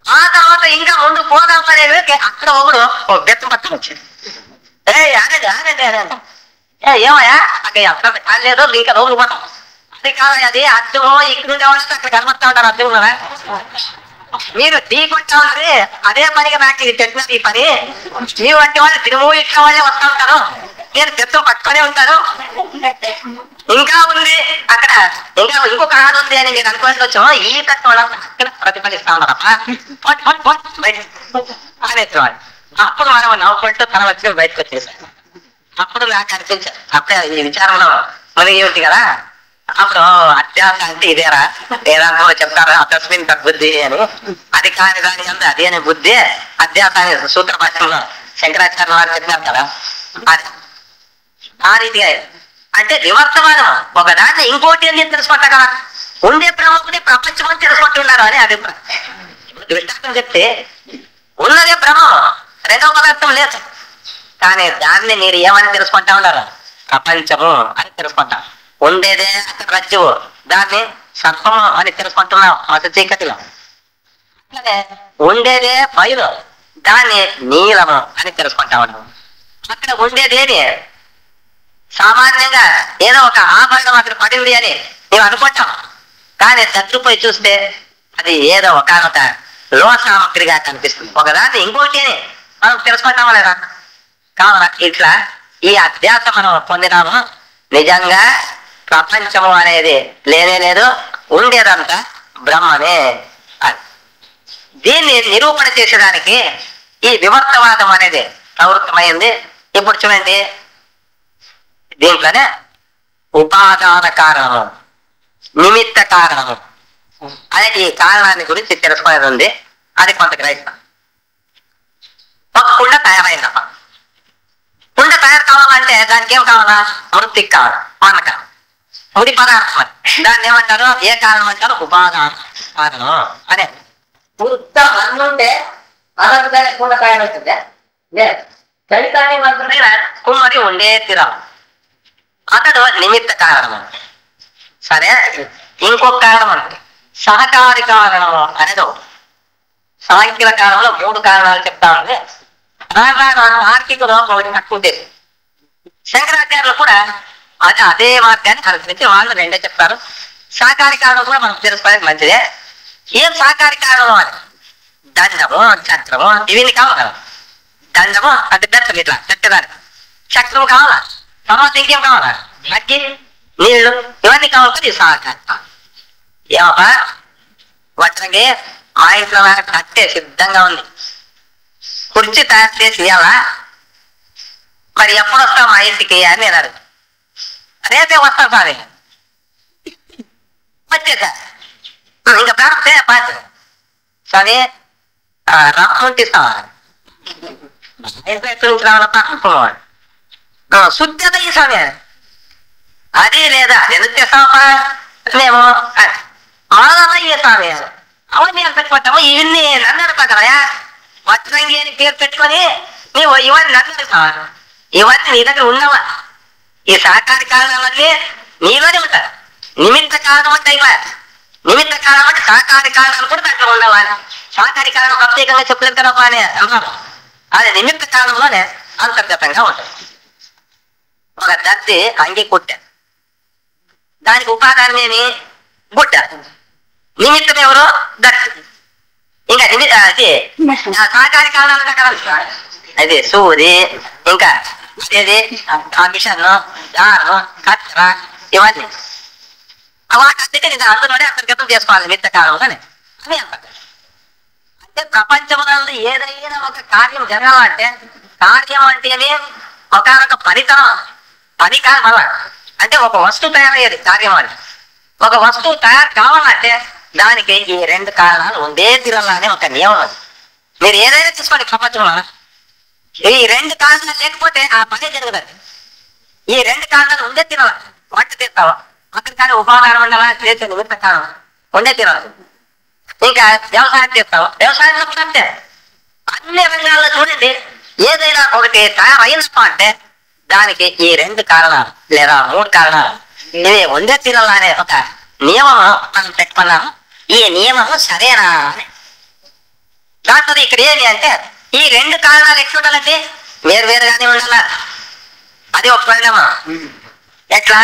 ఆ తర్వాత ఇంకా ముందు పోదాం అనేది అక్కడ ఒకడు ఒక బెత్త పక్కన వచ్చింది. ఆగండి ఏమయ్యా అక్కడ అక్కడ కాలేదు, ఇంకా లోపలికి పోతాం. అది కాదు, అది అద్దము ఇక్కడ ఉండే వాళ్ళు అక్కడ కనబడతా ఉంటారు. అద్దం కదా, మీరు టీ కొట్టా ఉంటే అదే పనిగా నాకు ఇది చెప్పిన ఈ పని. మీ వంటి వాళ్ళు తిరుమూలు ఇట్లా వాళ్ళే వస్తూ ఉంటారు, నేను బెత్తం పట్టుకొనే ఉంటాను. ఇంకా ఉంది అక్కడ, ఇంకా ఇంకొక ఆడు ఉంది అని మీరు అనుకోవాల్సి వచ్చాము. ఈ తక్కువ వాళ్ళంతా అక్కడ ప్రతిఫలిస్తా ఉన్నారమ్మా అనేవాడు. అప్పుడు మనం నవ్వుకుంటూ తన వచ్చి బయటకు వచ్చేసాను. అప్పుడు నాకు అనిపించారు, అప్పుడే ఈ విచారంలో మునిగి ఉంది కదా. అప్పుడు అధ్యాస అంటే ఇదేరా, ఏదాంతో చెప్తారా తస్మిన్ తద్బుద్ధి అని. అది కాని దాని అంత అదే అనే బుద్ధి అధ్యాస అనే సూత్ర భాషలో శంకరాచార్య వారు చెప్పినారు కదా. అది ఆ రీతిగా అంటే వివర్తమానం ఒకదాన్ని ఇంకోటి అని తెలుసుకుంటా కదా. ఉండే బ్రహ్మకుని ప్రపంచం అని తెలుసుకుంటున్నారు అని అభిప్రాయం. దృష్టాంతం చెప్తే ఉన్నదే బ్రహ్మం, రెండవ పదార్థం లేదు. కానీ దాన్ని మీరు ఏమని తెలుసుకుంటా ఉన్నారు? ప్రపంచము అని తెలుసుకుంటాం. ఉండేదే రజ్జువు, దాన్ని సర్పము అని తెలుసుకుంటున్నాం మత చీకటిలో. ఉండేదే బయలు, దాన్ని నీలము అని తెలుసుకుంటా ఉన్నాం. అక్కడ ఉండేదేని సామాన్యంగా ఏదో ఒక ఆభరణం అక్కడ పడింది అని మేము అనుకుంటాం. కానీ దగ్గరపోయి చూస్తే అది ఏదో ఒక లోహ సామగ్రిగా కనిపిస్తుంది. ఒకదాన్ని ఇంకోటి అని మనం తెలుసుకుంటామా లేదా? కావున ఇట్లా ఈ అధ్యాస మనం పొందినాము. నిజంగా ప్రపంచము అనేది లేనే లేదు, ఉండేదంతా బ్రహ్మమే. దీన్ని నిరూపణ చేసేదానికి ఈ వివర్తవాదం అనేది ప్రవృత్తమైంది. ఇప్పుడు చూడండి, దీంట్లోనే ఉపాదాన కారణము, నిమిత్త కారణము అనే ఈ కారణాన్ని గురించి తెలుసుకునేది ఉంది. అది కొంత గ్రహిస్తాం. ఒక కుండ తయారైందమ్మా. కుండ తయారు కావాలంటే దానికి ఏం కావాలా? మృతికి కావాలి, పానక ముడి పదార్థం. దాన్ని ఏమంటారు? ఏ కారణం అంటారు? ఉపాదాన కారణం అనే. వృత్త అన్నుంటే అదంతా కుండ తయారవుతుంది. లేదు, చలితాన్ని మంత్రుడి కుమ్మరి ఉండే తీరాలి, అతడు నిమిత్త కారణం. సరే, ఇంకొక కారణం అంటే సహకారి కారణం అనేది ఒకటి. సాంఖ్యుల కాలంలో 3 కారణాలు చెప్తా ఉంది. ఆర్కికులు ఒకటి తక్కువ చేసి, శంకరాచార్యులు కూడా అదే మార్గాన్ని అనుసరించి వాళ్ళు 2 చెప్తారు. సహకారి కారణం కూడా మనం తెలుసుకోవడానికి మంచిదే. ఏం సహకారి కారణం అని? దండము, చక్రము ఇవన్నీ కావాలి కదా. దండము అంటే బెత్తలు ఇట్లా పెట్టడానికి, చక్రం కావాలా, తర్వాత ఇంకేం కావాలా? అగ్గి, నీళ్లు ఇవన్నీ కావాలి కదా. ఈ సహకారి ఏమప్పా వడ్రంగి మా ఇంట్లో కట్టే సిద్ధంగా ఉంది, కుర్చీ తయారు చేసి ఇవ్వాలా, మరి ఎప్పుడు వస్తావు మా ఇంటికి అని నేను అడుగు. రేపే వస్తాను సార్, వచ్చేసా ఇంకా ప్రారంభ పాత్ర సరే రమ్మంటే ఇస్తావా? ఇంట్లో ఎక్కడి నుంచి రావాలప్ప అనుకున్నవాడు. శుద్ధత ఈ స్వామి అది లేదా ఎందుకు తెస్తామప్ప మేము మాదయ్య స్వామి అవన్నీ పెట్టుకుంటాము. ఇవన్నీ నన్ను అడుగుతా కదా వజ్రంగి అని పేరు పెట్టుకొని నీవు ఇవన్నీ నన్ను అడుగుతావా? ఇవన్నీ నీ దగ్గర ఉన్నవా? ఈ సహకారి కారణాలన్నీ నీలోనే ఉంటాయి. నిమిత్త కారణం అంటే ఇవా నిమిత్త కారణం అంటే సహకారి కారణాలు కూడా దాంట్లో ఉండవా? సహకారి కారణం ప్రత్యేకంగా చెప్పలేదు కదా అని అన్నారు. అది నిమిత్త కాలంలోనే అంతర్గతంగా ఉంటుంది. ఒక దత్తి అంగి కుట్ట, దానికి ఉపాదానం ఏమి గుట్ట, నిమిత్తం ఎవరు దత్తి. ఇంకా అది సహకారి కారణాలు కదా, అది సూది, ఇంకా ఇది ఆ మిషన్, దారం, కత్తెర, ఇవన్నీ వాటికి నేను అందులోనే అంతర్గతం చేసుకోవాలి నిమిత్త కాలంలోనే అని అంటారు. అంటే ప్రపంచంలో ఏదైనా ఒక కార్యం జరగాలంటే కార్యం అంటేనే ఒకనొక ఫలితం. పని కాదు మళ్ళా, అంటే ఒక వస్తువు తయారయ్యేది కార్యం అని. ఒక వస్తువు తయారు కావాలంటే దానికి ఈ రెండు కారణాలు ఉండే తీరాలని ఒక నియమం అది. మీరు ఏదైనా తీసుకోండి ప్రపంచంలో, ఈ రెండు కారణాలు లేకపోతే ఆ పని జరగదు. ఈ రెండు కారణాలు ఉండే తీరాలి. వంట తీస్తావా అక్కడ కానీ ఉపాదానం ఉండాలా, చేసే నిమిత్త కారణం ఉండే తీరాలి. ఇంకా వ్యవసాయం చేస్తావా, వ్యవసాయంలో కూడా అంతే. అన్ని రంగాల్లో చూడండి, ఏదైనా ఒకటి తయారైనప్ప అంటే దానికి ఈ రెండు కారణాలు లేదా మూడు కారణాలు ఇవి ఉండే తీరాలనే ఒక నియమం మనం పెట్టుకున్నాము. ఈ నియమం సరేనా అని దాంట్లో ఇక్కడ ఏమి అంటే ఈ రెండు కారణాలు ఎట్లా ఉండాలంటే వేరువేరుగానే ఉండాలా. అది ఒక పరిణామం. ఎట్లా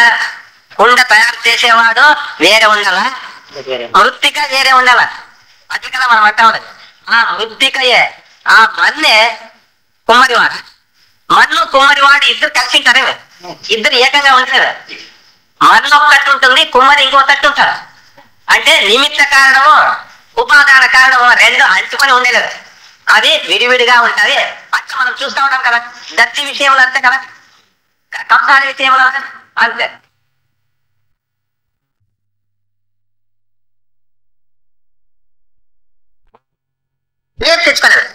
కుండ తయారు చేసేవాడు వేరే ఉండాలా, మృత్తిక వేరే ఉండాలా. అది కదా మనం అంటా ఉన్నది. ఆ మృత్తికయే ఆ మన్నే కుమ్మరివాడు, మన్ను కుమ్మరివాడు ఇద్దరు కలిసి ఉంటారే, ఇద్దరు ఏకంగా ఉంటారు. మన్ను ఒక తట్టు ఉంటుంది, కుమ్మరి ఇంకో తట్టు ఉంటారు. అంటే నిమిత్త కారణము ఉపాదాన కారణము రెండు అంటుకొని ఉండేది. అది విడివిడిగా ఉంటుంది. అట్లా మనం చూస్తూ ఉంటాం కదా, దత్తి విషయంలో అంతే కదా, కంసాలి విషయంలో అంతే. పేరు తెచ్చుకోలేదు.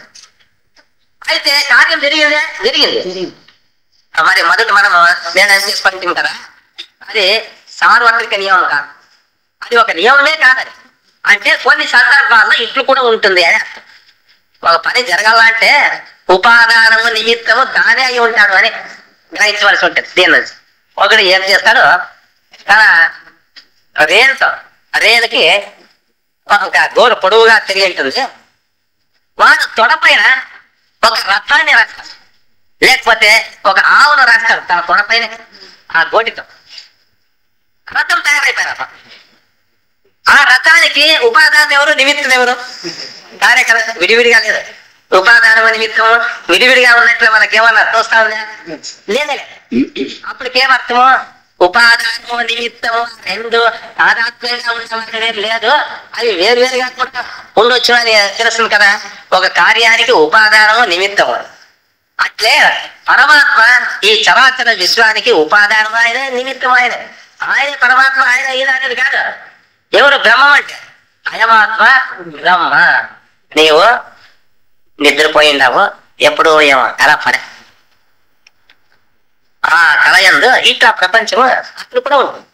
అయితే కార్యం జరిగిందే జరిగింది. మరి మొదట మనం నిర్ణయం తీసుకుంటాం కదా, అది సార్వత్రిక నియమం కాదు, అది ఒక నియమమే కాదని. అంటే కొన్ని సందర్భాల్లో ఇట్లు కూడా ఉంటుంది అని అర్థం. ఒక పని జరగాలంటే ఉపాదానము నిమిత్తము దానే అయి ఉంటాడు అని గ్రహించవలసి ఉంటుంది. దీని నుంచి ఒకడు ఏం చేస్తాడు, తన రేలుకి ఒక గోరు పొడవుగా తిరిగి ఉంటుంది, వాడు తొడపైన ఒక రథాన్ని రాస్తాడు, లేకపోతే ఒక ఆవును రాస్తాడు తన తొడపైన. ఆ గోటితో రథం తయారైపోయారు. ఆ రథానికి ఉపాదానం ఎవరు, నిమిత్తం ఎవరు? దారే కదా, విడివిడిగా లేదు. ఉపాదానం నిమిత్తము విడివిడిగా ఉన్నట్లు మనకేమన్నా చూస్తా ఉందా? లేదే. అప్పటికేమర్థము, ఉపాదానము నిమిత్తము రెండు తాదాత్మ్యంగా ఉండవలసిన లేదు, అది వేరువేరుగా కూడా ఉండొచ్చు అని తెలుస్తుంది కదా. ఒక కార్యానికి ఉపాదానము నిమిత్తము. అట్లే పరమాత్మ ఈ చరాచర విశ్వానికి ఉపాదానం ఆయన, నిమిత్తం ఆయన. ఆయన పరమాత్మ, ఆయన ఈయన అనేది కాదు. ఎవరు బ్రహ్మం అంటే అయమాత్మ బ్రహ్మ. నీవు నిద్రపోయిండావు, ఎప్పుడు ఏమో కళ పడే, ఆ కళయందు ఇట్లా ప్రపంచము అట్లు కూడా ఉంటుంది.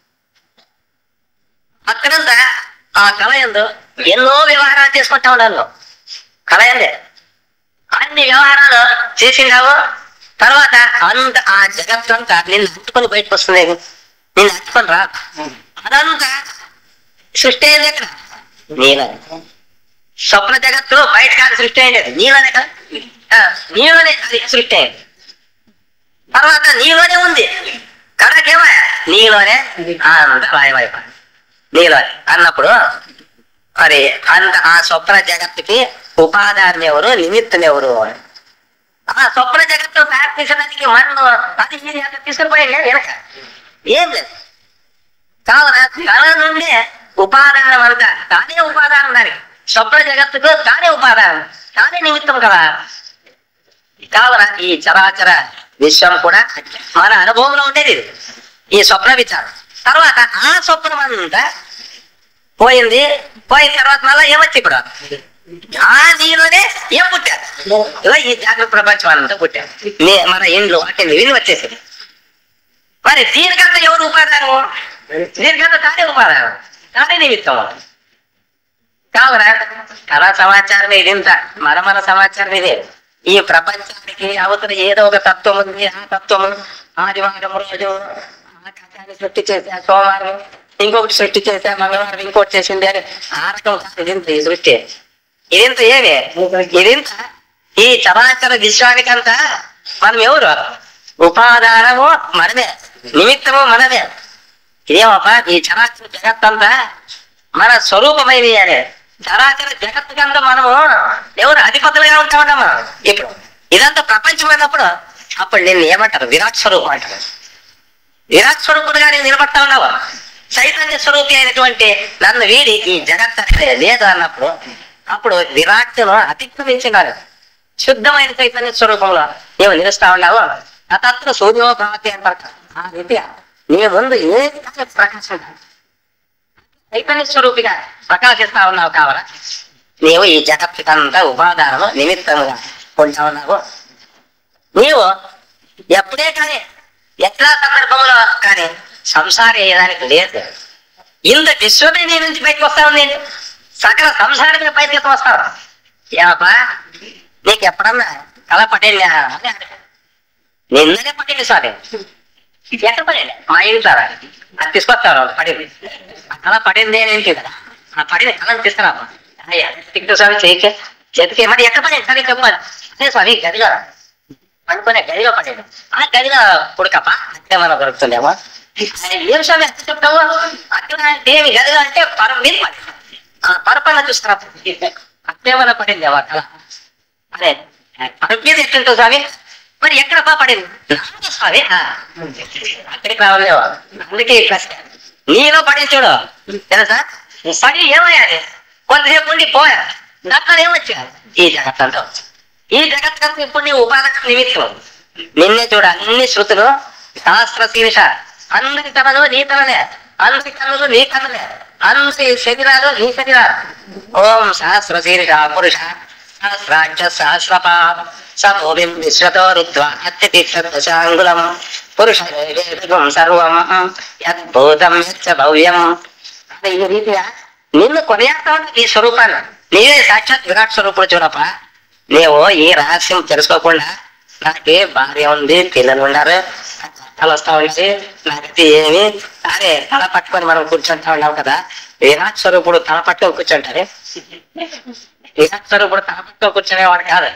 అక్కడంతా ఆ కళయందు ఎన్నో వ్యవహారాలు చేసుకుంటా ఉండాలి. కళయందే అన్ని వ్యవహారాలు చేసిండావు. తర్వాత అంత ఆ జగత్తు అంతా నిన్ను అంటుకొని బయటకు వస్తుంది, నిన్ను అంటుకొని రా. అదంతా సృష్టి అయింది ఎక్కడ? నీలోనే. స్వప్న జగత్తు బయట కాదు సృష్టి అయింది, నీలోనే కదా. నీలోనే అది సృష్టి అయింది. తర్వాత నీలోనే ఉంది కడకేమో, నీలోనే అంత వాయువైపోయి నీలోనే అన్నప్పుడు మరి అంత ఆ స్వప్న జగత్తుకి ఉపాదానం ఎవరు, నిమిత్తం ఎవరు? ఆ స్వప్న జగత్తు తయారు చేసేదానికి మన్ను అది తీసుకుని పోయింది వెనక ఏం లేదు. కావున కళ నుండి ఉపాదానం అంతా తానే ఉపాదానం. దానికి స్వప్న జగత్తుకు తానే ఉపాదానం, తానే నిమిత్తం కదా. కావున ఈ చరాచర విశ్వం కూడా మన అనుభవంలో ఉండేది ఈ స్వప్న విచారం. తర్వాత ఆ స్వప్నం అంతా పోయింది. పోయిన తర్వాత మళ్ళీ ఏమొచ్చి ఇప్పుడు ఆ నీలోనే ఏం పుట్టారు ఇలా ఈ జాగ్రత్త ప్రపంచం అంతా పుట్టారు మన ఇంట్లో అంటే విని వచ్చేసింది. మరి దీనికంతా ఎవరు ఉపాదానము? దీనికంతా తానే ఉపాదానం, తానే నిమిత్తం కావురా. కళా సమాచారం ఇదింత మన సమాచారం ఇదే. ఈ ప్రపంచానికి అవతల ఏదో ఒక తత్వం ఉంది. ఆ తత్వము ఆదివారం రోజు ఆ కథాన్ని సృష్టి చేసా, సోమవారం ఇంకొకటి సృష్టి చేసా, మంగళవారం ఇంకోటి చేసింది అని ఆ రకం ఇదింత ఈ సృష్టి. ఇదింత ఏమి? ఇదింత ఈ చరాచర విశ్వానికంతా మనం ఎవరు? ఉపాదానము మనమే, నిమిత్తము మనమే. ఇదేమప్పా ఈ చరాచర జగత్తంతా మన స్వరూపమైనవి అని. చరాచర జగత్తుకంతా మనము ఎవరు అధిపతులుగా ఉంటామన్నా. ఇప్పుడు ఇదంతా ప్రపంచమైనప్పుడు అప్పుడు నేను ఏమంటారు? విరాట్ స్వరూపం అంటారు. విరాట్ స్వరూపుడుగా నేను నిలబడతా ఉన్నావు. చైతన్య స్వరూపి అయినటువంటి నన్ను వీడి ఈ జగత్ లేదు అన్నప్పుడు అప్పుడు విరాట్ను అతిక్రమించినారు. శుద్ధమైన చైతన్య స్వరూపంలో నీవు నిలుస్తా ఉన్నావు. అతత్ర సూర్యోభాతి అంటారు. ఆ రీతిగా నీ ముందు ఏ ప్రకాశం చైతన్య స్వరూపిగా ప్రకాశిస్తా ఉన్నావు. కావాలా నీవు ఈ జగత్తుకంతా ఉపాదానము నిమిత్తముగా ఉంటా ఉన్నావు. నీవు ఎప్పుడే కానీ ఎట్లా సందర్భంలో కానీ సంసారం అయ్యేదానికి లేదు. ఇంత విశ్వమే నీ నుంచి బయటకు వస్తా ఉంది. సకల సంసారమే బయటకు వస్తావు. ఏమప్పా నీకు ఎప్పుడన్నా కళ పటేళ్ళ నిన్ననే పటేళ్ళు సార్ ఎక్కడ పడేది? మా ఇంటారా అది తీసుకొస్తారు పడింది. ఆ కళ పడింది ఏంటి కదా, ఆ పడిన కళను తీసుకురా అయ్యా తిక్కు స్వామి చేయికే చేతికి మరి ఎక్కడ పడేది సరే చెప్పాలి. అదే స్వామి గదిలో అనుకునే గదిలో పడేది. ఆ గదిలో పుడకప్ప అట్టే మనం దొరుకుతుందేమో. ఏం స్వామి అట్లా చెప్తావు? అక్కడ ఏమి గదిలో అంటే పరం మీద పడింది. ఆ పరపన్న చూస్తున్నా అట్టేమన్నా పడింది ఆ కళ. అదే పరం మీద ఎట్లుంటావు స్వామి? మరి ఎక్కడప్పా పడింది? స్వామి అక్కడికి రావలేవా? అందుకే ఈ ప్రశ్న నీలో పడింది చూడు. తెలుసా పడి ఏమయ్యాది? కొంతసేపు ఉండి పోయా దాంట్లో ఏమొచ్చా? ఈ జగత్ అంతా ఈ జగత్ అంతా ఇప్పుడు నీ ఉపాధి నిమిత్తం. నిన్నే చూడ అన్ని శృతులు శాస్త్ర శీర్ష అందరి తనలు నీ తనలే, అందరి కన్నులు నీ కన్నులే, అందరి శరీరాలు నీ శరీరాలు. ఓం సహస్ర శీర్ష పురుష సహస్రాక్ష సహస్రప సమూహిం విశ్వతో రుద్వా అత్యతిష్టంగులం పురుషం సర్వం యద్భూతం యచ్చ భవ్యం. ఈ రీతిగా నిన్ను కొనియాడుతా ఉన్న ఈ స్వరూపాన్ని నీవే సాక్షాత్ విరాట్ స్వరూపుడు చూడప్ప. నీవు ఈ రహస్యం తెలుసుకోకుండా నాకే భార్య ఉంది, పిల్లలు ఉన్నారు, కళ వస్తా ఉంది, నాకైతే ఏమి అరే తల పట్టుకొని మనం కూర్చుంటా ఉన్నాం కదా. విరాట్ స్వరూపుడు తల పట్టుకొని కూర్చుంటారే. విరాట్ స్వరూపుడు తల పట్టుకొని కూర్చునేవాడు కాదు.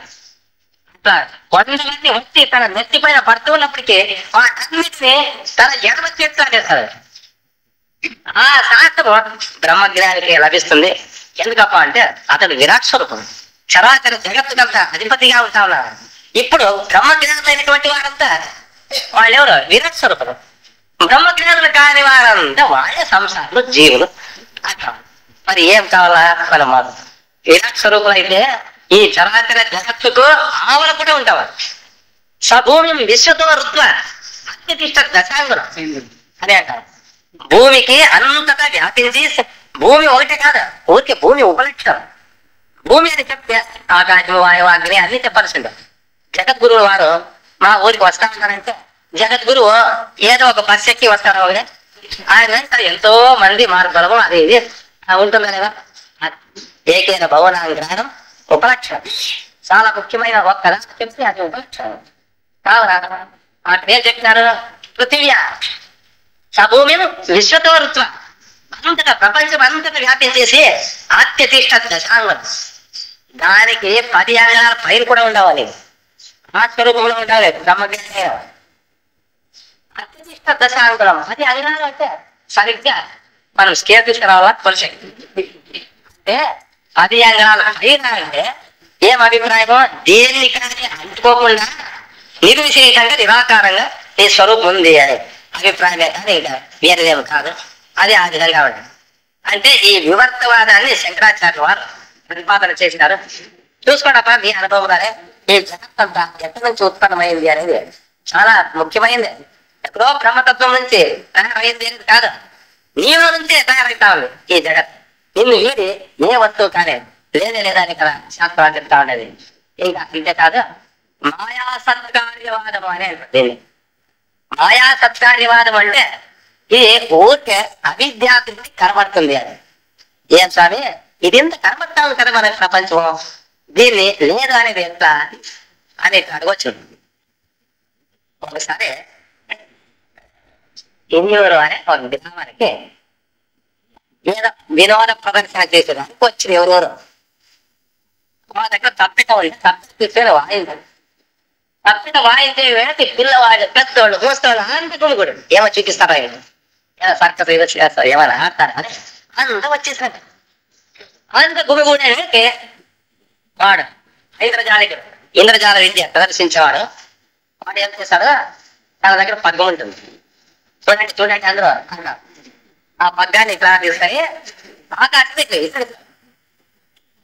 కొండలన్నీ వచ్చి తన నెత్తి పైన పడుతూ ఉన్నప్పటికీ వాటన్నిటిని తన ఎడమ చేతితో అనేస్తారు. ఆ శాస్త్రం బ్రహ్మజ్ఞానికి లభిస్తుంది. ఎందుకప్ప అంటే అతడు విరాట్ స్వరూపం, చరాచర జగత్తుకంతా అధిపతిగా ఉంటా ఉన్నారు. ఇప్పుడు బ్రహ్మజ్ఞానులైనటువంటి వారంతా వాళ్ళెవరు? విరాట్ స్వరూపులు. బ్రహ్మజ్ఞానులు కాని వారంతా వాళ్ళే సంసారులు, జీవులు అంటాం. మరి ఏం కావాలా? మనం విరాట్ స్వరూపులు అయితే ఈ చరాచర జగత్తుకు ఆవల కూడా ఉంటావారు. సభూమి విశ్వతో రుత్వ అత్యతిష్ట దశాంగులు అని అంటారు. భూమికి అంతటా వ్యాపించి భూమి ఒకటే కాదు, ఊరికి భూమి ఉపలక్షణం. భూమి అని చెప్తే ఆకాశం, వాయువు, అగ్ని అన్ని చెప్పాల్సిందే. జగద్గురువు వారు మా ఊరికి వస్తా ఉన్నారంటే జగద్గురువు ఏదో ఒక బస్ ఎక్కి వస్తారు. ఆయన ఎంతో మంది మార్గబలము అది ఇది ఉంటుంది కదా. ఏకైన భవనాంగ్రహణం ఉపలక్షణం చాలా ముఖ్యమైన ఒక్క చెప్తే అది ఉపలక్షణం కావున అక్కడ ఏం చెప్తారు? పృథివ్య సభూమి విశ్వతో రుత్వ అంతటా ప్రపంచం అంతటా వ్యాపించేసి అత్యతిష్ట దశాంగం. దానికి 10 అంగాల పైన కూడా ఉండవాలి. ఆ స్వరూపంలో ఉండాలి. బ్రహ్మజ్ఞానం అత్యతిష్ట దశాంగులం 10 అంగాలు అంటే సరిగ్గా మనం స్కేర్ తీసుకురావాలా కొలిసి అంటే 10 అంగాల పైన అంటే ఏం అభిప్రాయమో దేన్ని కానీ అంటుకోకుండా నిర్విశేషంగా నిరాకారంగా ఈ స్వరూపం ఉంది అనే అభిప్రాయమే కానీ వేరేదేమి కాదు. అది ఆ విధంగా ఉంటుంది. అంటే ఈ వివర్తవాదాన్ని శంకరాచార్య వారు ప్రతిపాదన చేసినారు. చూసుకోండప్ప మీ అనుభవంలోనే ఈ జగత్తంతా ఎక్కడి నుంచి ఉత్పన్నమైంది అనేది చాలా ముఖ్యమైనది. ఎక్కడో బ్రహ్మతత్వం నుంచి తయారైంది అనేది కాదు, నీలో నుంచే తయారైతా ఉంది ఈ జగత్. నిన్ను వీడి ఏ వస్తువు కానీ లేదే లేదా అని ఇక్కడ శాస్త్రాలు చెప్తా ఉండేది. ఇంకా ఇంతే కాదు, మాయా సత్కార్యవాదం అనే దీన్ని. మాయా సత్కార్యవాదం అంటే ఇది ఊరికే అవిద్యాకృతి కనబడుతుంది అని. ఏం స్వామి ఇది ఎంత కనబడతాను కదా మన ప్రపంచం, దీన్ని లేదు అనేది ఎట్లా అని అడగొచ్చు. ఒకసారి ఇంజూరు అనే ఒక గ్రామానికి ఏదో వినోద ప్రదర్శన చేసేదానికి వచ్చింది ఎవరెవరు. మా దగ్గర తప్పిట ఉంది, తప్పితే వాయింది. తప్పిట వాయించే వేళకి పిల్లవాడు పెద్దోళ్ళు మోస్తోళ్ళు అందరూ కూడా ఏమో చూపిస్తారా, ఏమో సర్కస్ ఏదో చేస్తారు, ఏమైనా ఆడతారా అని అందరూ వచ్చేసినట్టు. అంత గుమిగూడేకి వాడు ఇంద్రజాల విద్య ప్రదర్శించేవాడు. వాడు ఏం చేస్తాడు, తన దగ్గర పగ్గం ఉంటుంది. చూడండి చూడండి అందరూ ఆ పగ్గాన్ని ఇట్లా తీసుకొని ఆకాశం ఇట్లా ఇస్తాడు.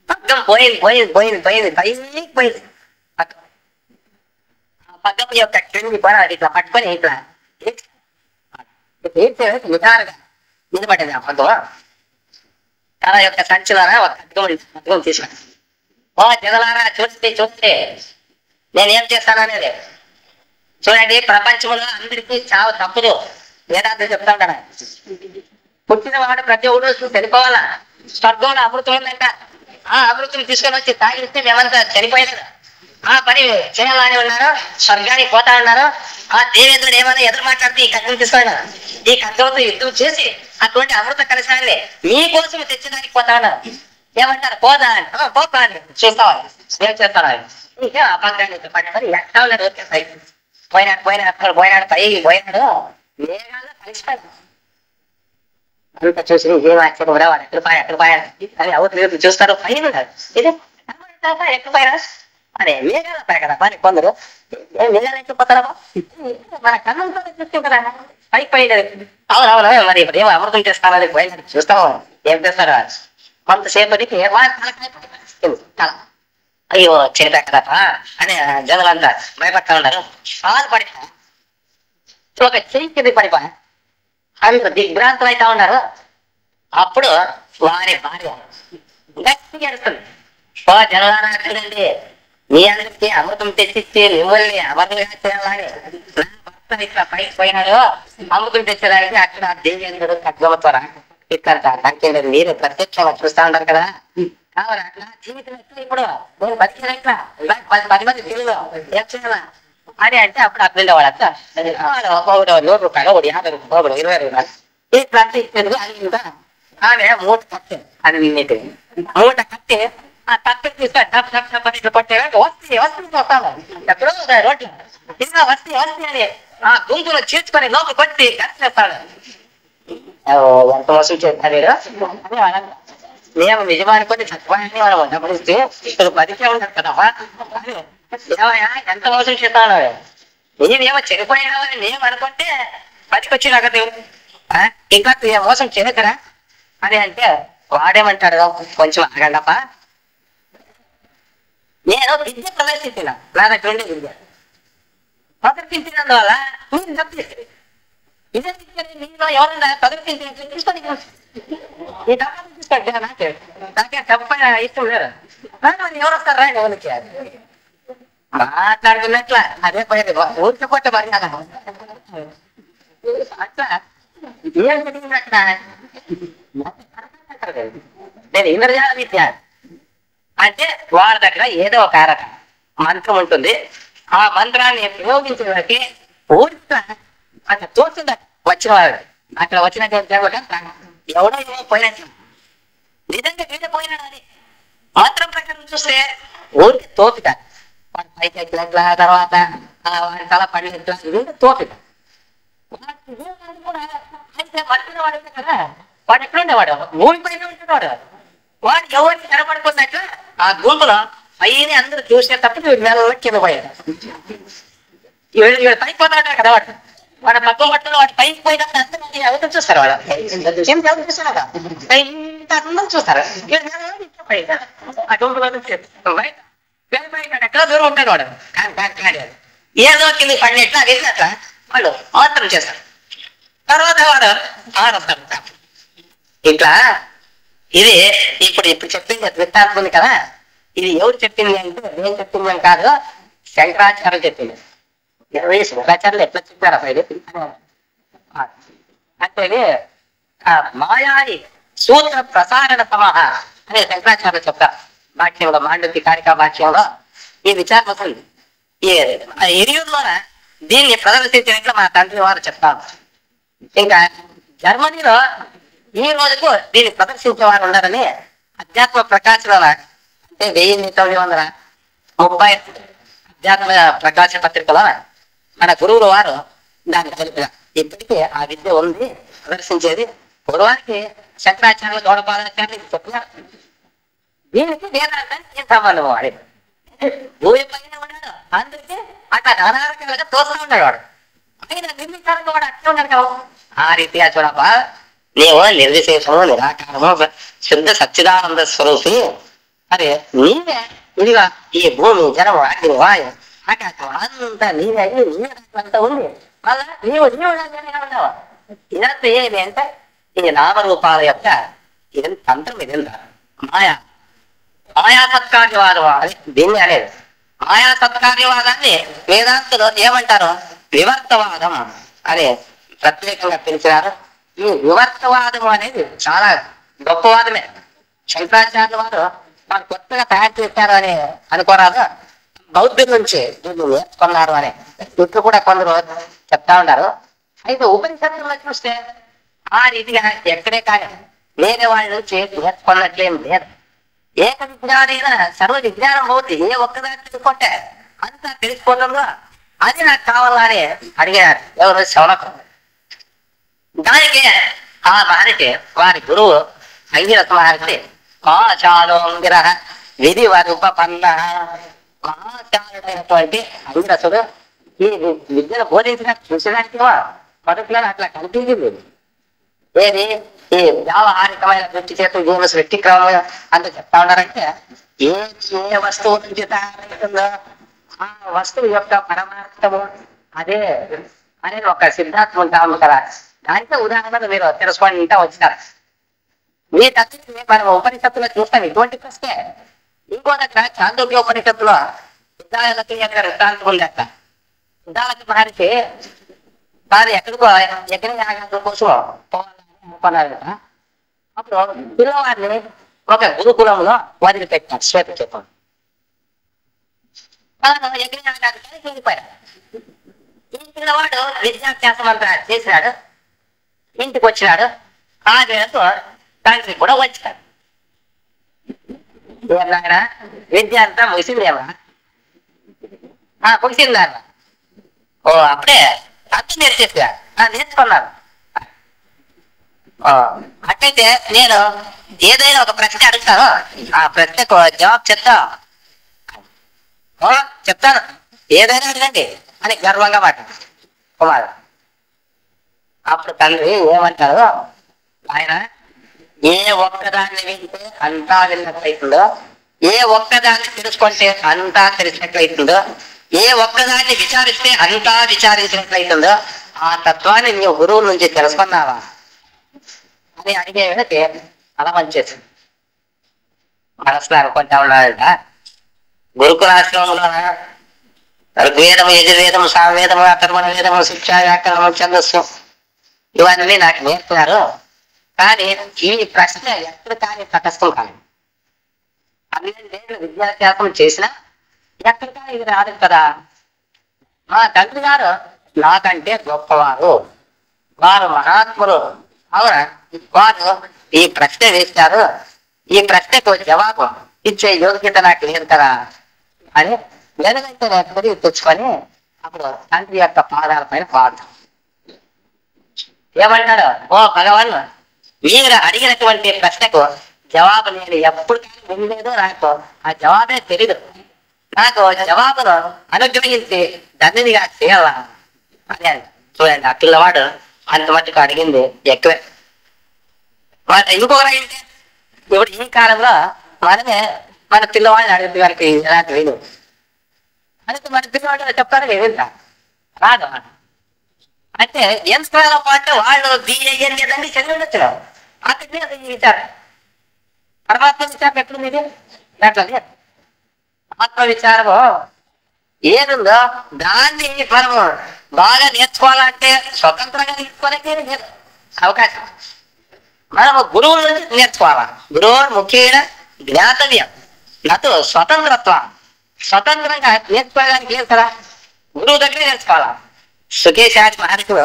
పగ్గం పోయింది పోయింది పోయింది పోయింది పైకి పోయింది. ఆ పగ్గం యొక్క క్రింది కూడా ఇట్లా పట్టుకొని ఇట్లా నిదారుగా నిలబడింది. ఆ పగ్గం తన యొక్క సంచులారా ఒక పగ్గం తీసుకుని, ఓ జగలారా చూస్తే చూస్తే నేనేం చేస్తాను అనేది చూడండి. ప్రపంచంలో అందరికీ చావు తప్పదు, వేదాంతం చెప్తా ఉంటాను. పుట్టినవాడు ప్రతి ఒక్కడు చనిపోవాలా, స్వర్గంలో అమృతం ఉందంట. ఆ అమృతం తీసుకొని వచ్చి తాగిస్తే మేమంతా చనిపోయినారు. ఆ పని చేయాలని ఉన్నారు, స్వర్గానికి పోతా ఉన్నారు. ఆ దేవేంద్రుడు ఏమైనా ఎదురు మాట్లాడితే ఈ ఖడ్గం తీసుకున్నారు. ఈ ఖడ్గంతో యుద్ధం చేసి అటువంటి అమృత కలశాన్ని మీకోసం తెచ్చడానికి పోతా ఉన్నారు. ఏమంటారు, పోదా అని. పోతా అని చూస్తావా, ఏం చేస్తాను ఇంకా ఆ పగ్గాన్ని పట్టుకొని ఎక్కడ ఉన్నారు పోయినాడు పోయినాడు పోయినాడు పైకి పోయినాడు. మేఘాల్లో కలిసిపోయాడు. అంత చూసి ఏమాచ్చాడు వాడు ఎక్కడ పోయాడు అని అవతల చూస్తారు. పైన ఇది ఎక్కడ పోయినా అరే మేఘాల పై కదా పని కొందరు మేఘాలు ఎక్కిపోతారా మన కన్నంతో చూస్తాం కదా పైకి పోయినది. అవునవును మరి ఇప్పుడు ఏమో అమృతం చేస్తానని పోయినది చూస్తాము. ఏం చేస్తారు కొంతసేపటికి తల అయ్యో చనిపోయా కదపా అని జనులంతా భయపడతా ఉన్నారు. పాలు పడిపో ఒక చెయ్యి కింద పడిపోయా అందరూ దిగ్భ్రాంతులు అవుతా ఉన్నారు. అప్పుడు వారి భార్య గట్టిగా అడుగుతుంది, ఓ జనలారా చూడండి, మీ అందరికీ అమృతం తెచ్చిచ్చి మిమ్మల్ని అమరులుగా చేయాలని నా భర్త ఇట్లా పైకి పోయినాడు. అమృతం తెచ్చడానికి అక్కడ దేవేంద్రుడు ఖడ్గంతో ఇట్లా తంకేది మీరు ప్రత్యక్షంగా చూస్తా ఉంటారు కదా. కావాలా నా జీవితం ఎట్లా ఇప్పుడు నేను బతికిన ఎట్లా 10 మంది తెలుగు ఏం చేయాలా అని అంటే అప్పుడు అక్కడ వాళ్ళంతా ఒకటి 100 రూపాయలు, ఒకటి 50 రూపాయలు, ఒకటి 20 రూపాయలు ఇట్లా ఇచ్చేందుకు అది ఇంకా ఆమె మూట కట్టి అది నిన్నటి మూట కట్టి ఆ తప్పి తీసుకొని టప్ టప్ టప్ అని ఇట్లా పట్టే వస్తే వస్తాను ఎక్కడో రోడ్లు ఇంకా వస్తే అని ఆ గుంపులో చేర్చుకొని లోపల కొట్టి కట్టేస్తాడు. ఎంత మోసం చేస్తాడు మేము నిజమాని కొన్ని చచ్చిపోయాన్ని మనం ఉన్నప్పుడు ఇక్కడ బతికే ఉంటారు కదా. ఏమయ్యా ఎంత మోసం చేస్తాడు, నేనేమో చనిపోయినావని మేము అనుకుంటే బతికొచ్చినా కదా ఇంకా మోసం చేయగరా అని అంటే వాడేమంటాడు, కొంచెం ఆగండప్ప నేను విద్య ప్రదర్శించిన నా దగ్గర ఉండే విద్య ప్రదర్శించినందువల్ల మీరు తప్పిస్తుంది. ఇదే మీలో ఎవరన్నా ప్రదర్శించినట్లు తీసుకొని ఈ డబ్బా తీసుకోండి నాకే తప్పైన ఇష్టం లేదు. మరి ఎవరు వస్తారు రా ఎవరికి మాట్లాడుకున్నట్ల అదే పోయేది ఊరికి పోతే మరి అట్లా ఏం జరిగింది అట్లా. నేను ఇంద్రజాల విద్య అంటే వాళ్ళ దగ్గర ఏదో ఒక మంత్రం ఉంటుంది. ఆ మంత్రాన్ని ప్రయోగించడానికి ఊరికి అట్లా తోస్తుంది వచ్చిన వాడు అక్కడ వచ్చినటువంటి ఎవడో ఏమో పోయినట్లు నిజంగా వీడ పోయినాడు అని మంత్రం ప్రకారం చూస్తే ఊరికి తోపిట వాడు పైకి ఎట్లా తర్వాత వాడి తల పడినట్లా తోపిట కూడా అయితే పట్టిన వాడు కదా వాడు ఎక్కడ ఉండేవాడు భూమి పైన ఉంటున్నాడు. వాడు ఎవరికి కనపడుకున్నట్లు ఆ గుంపులో పైన అందరూ చూసేటప్పుడు నెలలో కింద పోయాడు. పైకి పోతాడు కదా వాడు వాడు పక్కన పట్టుకుని వాడు పైకి పోయినప్పుడు అందరూ ఎవరు చూస్తారు వాడు ఏం ఎవరు చూస్తున్నాడు అందరూ చూస్తారు. ఆ గుంపులో ఎక్కడ దూరం ఉంటాడు వాడు ఏదో కింద పడినట్లు అది అట్లా వాళ్ళు మాత్రం చేస్తారు. తర్వాత వాడు ఆడతాడు. ఇట్లా ఇది ఇప్పుడు చెప్పింది వృత్తాంతం ఉంది కదా, ఇది ఎవరు చెప్పింది అంటే నేను చెప్పింది అని కాదు, శంకరాచార్యులు చెప్పింది. శంకరాచార్యులు ఎట్లా చెప్పారు అసలు అంటే మాయాయి సూత్ర ప్రసారణ సమహ అనే శంకరాచార్యులు చెప్తారు భాష్యంలో, మాండవ్య కారికా భాష్యంలో ఈ విచారం వస్తుంది. ఈ ఎరియూరులోన దీన్ని ప్రదర్శించినట్లు మా తండ్రి వారు చెప్తారు. ఇంకా జర్మనీలో ఈ రోజుకు దీన్ని ప్రదర్శించే వారు ఉన్నారని అధ్యాత్మ ప్రకాశంలో అంటే 1930 అధ్యాత్మ ప్రకాశ పత్రికలో మన గురువుల వారు దాన్ని తెలిపారు. ఇప్పటికీ ఆ విద్య ఉంది ప్రదర్శించేది. పూర్వానికి శంకరాచార్యులు గౌడపాదాచార్యులు చెప్పినారు. దీనికి వేదాంతానికి ఏం సంబంధం వాడి భూమి పైన ఉన్నాడు, అందుకే అట్లా నానారకాలుగా తోస్తూ ఉన్నాడు వాడు. ఆయన నిర్విచారంగా వాడు అట్లా ఉన్నాడు కదా. ఆ రీతిగా చూడప్ప నీవు నిర్విశేషము నిరాకారము శుద్ధ సచ్చిదానంద స్వరూపి. అరే నీవే ఇదిగా ఈ భూమి జనము అగ్ని వాయు ఆకాశం అంతా నీవే అంతా ఉంది. మళ్ళా నీవు ఉండవు. ఇదంతా ఏది అంటే ఈ నామరూపాల యొక్క ఇది తంత్రం, ఇదంతా మాయా మాయా సత్కార్యవాదం అని దీన్ని అనేది. మాయా సత్కార్యవాదాన్ని వేదాంతులు ఏమంటారు? వివర్తవాదం అని ప్రత్యేకంగా పిలిచినారు. ఈ వివర్తవాదం అనేది చాలా గొప్ప వాదమే. శంకరాచార్యుల వారు వాళ్ళు కొత్తగా తయారు చేశారు అని అనుకోరాదు, బౌద్ధుల నుంచి దీన్ని నేర్చుకున్నారు అని ఇప్పుడు కూడా కొందరు చెప్తా ఉంటారు. అయితే ఉపనిషత్తుల్లో చూస్తే ఆ రీతిగా ఎక్కడే కానీ వేరే వాళ్ళ నుంచి నేర్చుకున్నట్లేం లేదు. ఏక విజ్ఞానైనా సర్వ విజ్ఞానం అవుతుంది. ఏ ఒక్కదాన్ని తెలుసుకుంటే అంతా తెలిసిపోతుందో అది నాకు కావాలని అడిగారు ఎవరు? శౌనకం. దానికి ఆ మహర్షి వారి గురువు అంగిరస మహర్షి మహాచాలోంగిర విధి వరుపన్న మహాచారుడైనటువంటి అంగిరసుడు ఈ విద్యను బోధించినట్టు చూసేదానికి మొదట్లో అట్లా కనిపించింది. ఏది ఈ వ్యావహారికమైన దృష్టి చేత జీవన వ్యక్తిక్రమం అంత చెప్తా ఉన్నారంటే ఏ వస్తువు నుంచి తయారవుతుందో ఆ వస్తువు యొక్క పరమార్థము అదే అనేది ఒక సిద్ధాంతం ఉంటా ఉంది కదా. దాంట్లో ఉదాహరణలు మీరు తెలుసుకుంటా వచ్చినారు. వీటన్నిటిని మనం ఉపనిషత్తులో చూస్తాం ఇటువంటి ప్రశ్నే. ఇంకో దగ్గర చాందోగ్య ఉపనిషత్తులో విద్యాలకి వృత్తాంతం ఉంది. అట్లా విద్యాలకి మహర్షి వారు ఎక్కడికో యజ్ఞయాగాల కోసం పోవాలని అనుకున్నారట. అప్పుడు పిల్లవాడిని ఒక గురుకులంలో వదిలిపెట్టారు శ్వేత చెప్పారు. యజ్ఞయాగానికి వెళ్ళిపోయారు. ఈ పిల్లవాడు విద్యాభ్యాసం అంతా చేసినాడు, ఇంటికి వచ్చినాడు. ఆ వేళతో తండ్రి కూడా వచ్చాడు. ఏమన్నా విద్య అంతా ముగిసిందేమా? ముగిసిందా? ఓ అప్పుడే అర్థం నేర్చేసా నేర్చుకున్నాను. అట్లయితే నేను ఏదైనా ఒక ప్రశ్న అడుగుతానో ఆ ప్రశ్నకు జవాబు చెప్తాను, ఏదైనా అడగండి అని గర్వంగా మాట కుమారు. అప్పుడు తండ్రి ఏమంటారు? ఆయన ఏ ఒక్కదాన్ని వింటే అంతా విన్నట్లయితుందో, ఏ ఒక్కదాన్ని తెలుసుకుంటే అంతా తెలిసినట్లయితుందో, ఏ ఒక్కదాన్ని విచారిస్తే అంతా విచారించినట్లయితుందో ఆ తత్వాన్ని నీ గురువు నుంచి తెలుసుకున్నావా అని అడిగే వేళకి అలా మంచేసింది. మనసులో అనుకుంటా ఉన్నాడంట. గురుకులాశ్రమంలో ఋగ్వేదము, యజుర్వేదము, సామవేదము, అథర్వణ వేదము, శిక్ష, వ్యాకరణము, ఛందస్సు ఇవన్నీ నాకు నేర్పుతున్నారు. కానీ ఈ ప్రశ్న ఎక్కడ కానీ తటస్థం కాదు. 12 ఏళ్ళు విద్యాభ్యాసం చేసినా ఎక్కడ కానీ ఇది రాదు కదా. మా తండ్రి గారు నాకంటే గొప్పవారు, వారు మహాత్ములు. అవునా? వారు ఈ ప్రశ్న వేస్తారు, ఈ ప్రశ్నకు జవాబు ఇచ్చే యోగ్యత నాకు లేదు కదా అని వెనకంటే నేను తెచ్చుకొని అప్పుడు తండ్రి యొక్క పాదాల పైన పాడతాం. ఏమంటాడు? ఓ భగవాన్, మీరు అడిగినటువంటి ప్రశ్నకు జవాబు నేను ఎప్పుడు కానీ వినలేదు, నాకు ఆ జవాబే తెలీదు. నాకు జవాబును అనుగ్రహించి దండిగా చేయాల అని. చూడండి, ఆ పిల్లవాడు అంత మట్టుకు అడిగింది ఎక్కువే. ఇంకొకరు అడిగితే ఇప్పుడు ఈ కాలంలో మనమే మన పిల్లవాడిని అడిగితే వారికి ఎలాంటి లేదు. అందుకే మన పిల్లవాడు చెప్తారు ఏమిటా రాదు. అంటే ఎంత కాలం పాటు వాళ్ళు బిఏ చదివి ఉండొచ్చు, అక్కడికి జీవించారు. పరమాత్మ విచారం ఎట్లుంది ఇది అట్లా ఆత్మ విచారము ఏదుందో దాన్ని మనము బాగా నేర్చుకోవాలంటే స్వతంత్రంగా నేర్చుకోవాలంటే అవకాశం మనము గురువు నుంచి నేర్చుకోవాలి. గురువు ముఖ్యమైన జ్ఞాతవ్యం నటు స్వతంత్రత్వం. స్వతంత్రంగా నేర్చుకోవడానికి లేదు కదా, గురువు దగ్గరే నేర్చుకోవాలా. సుకేశాది మహర్షులు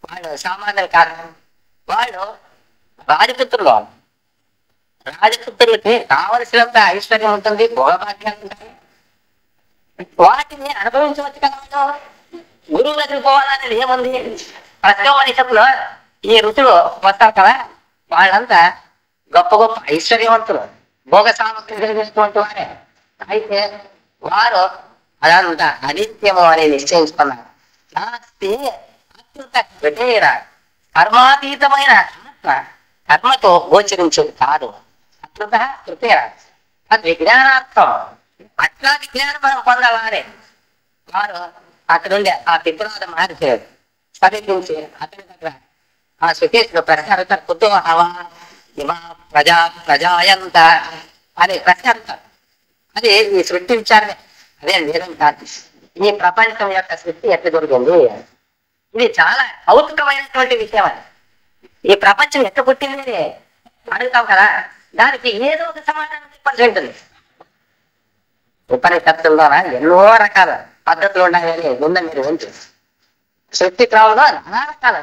వాళ్ళు సామాన్యులు కాదు, వాళ్ళు రాజపుత్రులు. రాజపుత్రులకి కావలసినంత ఐశ్వర్యం ఉంటుంది, భోగభాగ్యాలు ఉంటాయి, వాటిని అనుభవించవచ్చు కదా. గురువు దగ్గరికి పోవాలనేది ఏముంది? ప్రతి మనిషిలో ఈ ఋతులు వస్తారు కదా, వాళ్ళంతా గొప్ప గొప్ప ఐశ్వర్యవంతులు, భోగ సామగ్రి కలిగినటువంటి వారే. అయితే వారు అదంతా అనిత్యము అని నిశ్చయించుకున్నారు. నాస్తి అత్యుత విధేయర కర్మాతీతమైన ఆత్మ కర్మతో గోచరించేది కాదు. అత్యుత కృతేర అది విజ్ఞానార్థం. అట్లాంటి జ్ఞానం మనం పొందాలని వారు అక్కడ ఉండే ఆ పితృనాథ మహర్షి సమీపించి అతని దగ్గర ఆ సుకేశ్వరు ప్రశ్న అడుగుతారు. కుతూహవా ఇమా ప్రజాయంత అనే ప్రశ్న అడుగుతారు. అది ఈ సృష్టి విచారమే, అదే నిజం కాదు. ఈ ప్రపంచం యొక్క సృష్టి ఎట్లా దొరికింది, ఇది చాలా కౌతుకమైనటువంటి విషయం. అది ఈ ప్రపంచం ఎట్లా పుట్టింది అడుగుతాం కదా, దానికి ఏదో ఒక సమాధానం చెప్పాల్సి ఉంటుంది. ఉపనిషత్తుల్లోన ఎన్నో రకాల పద్ధతులు ఉన్నాయని ముందు మీరు వింటు. సృష్టి క్రమంలో నానా రకాల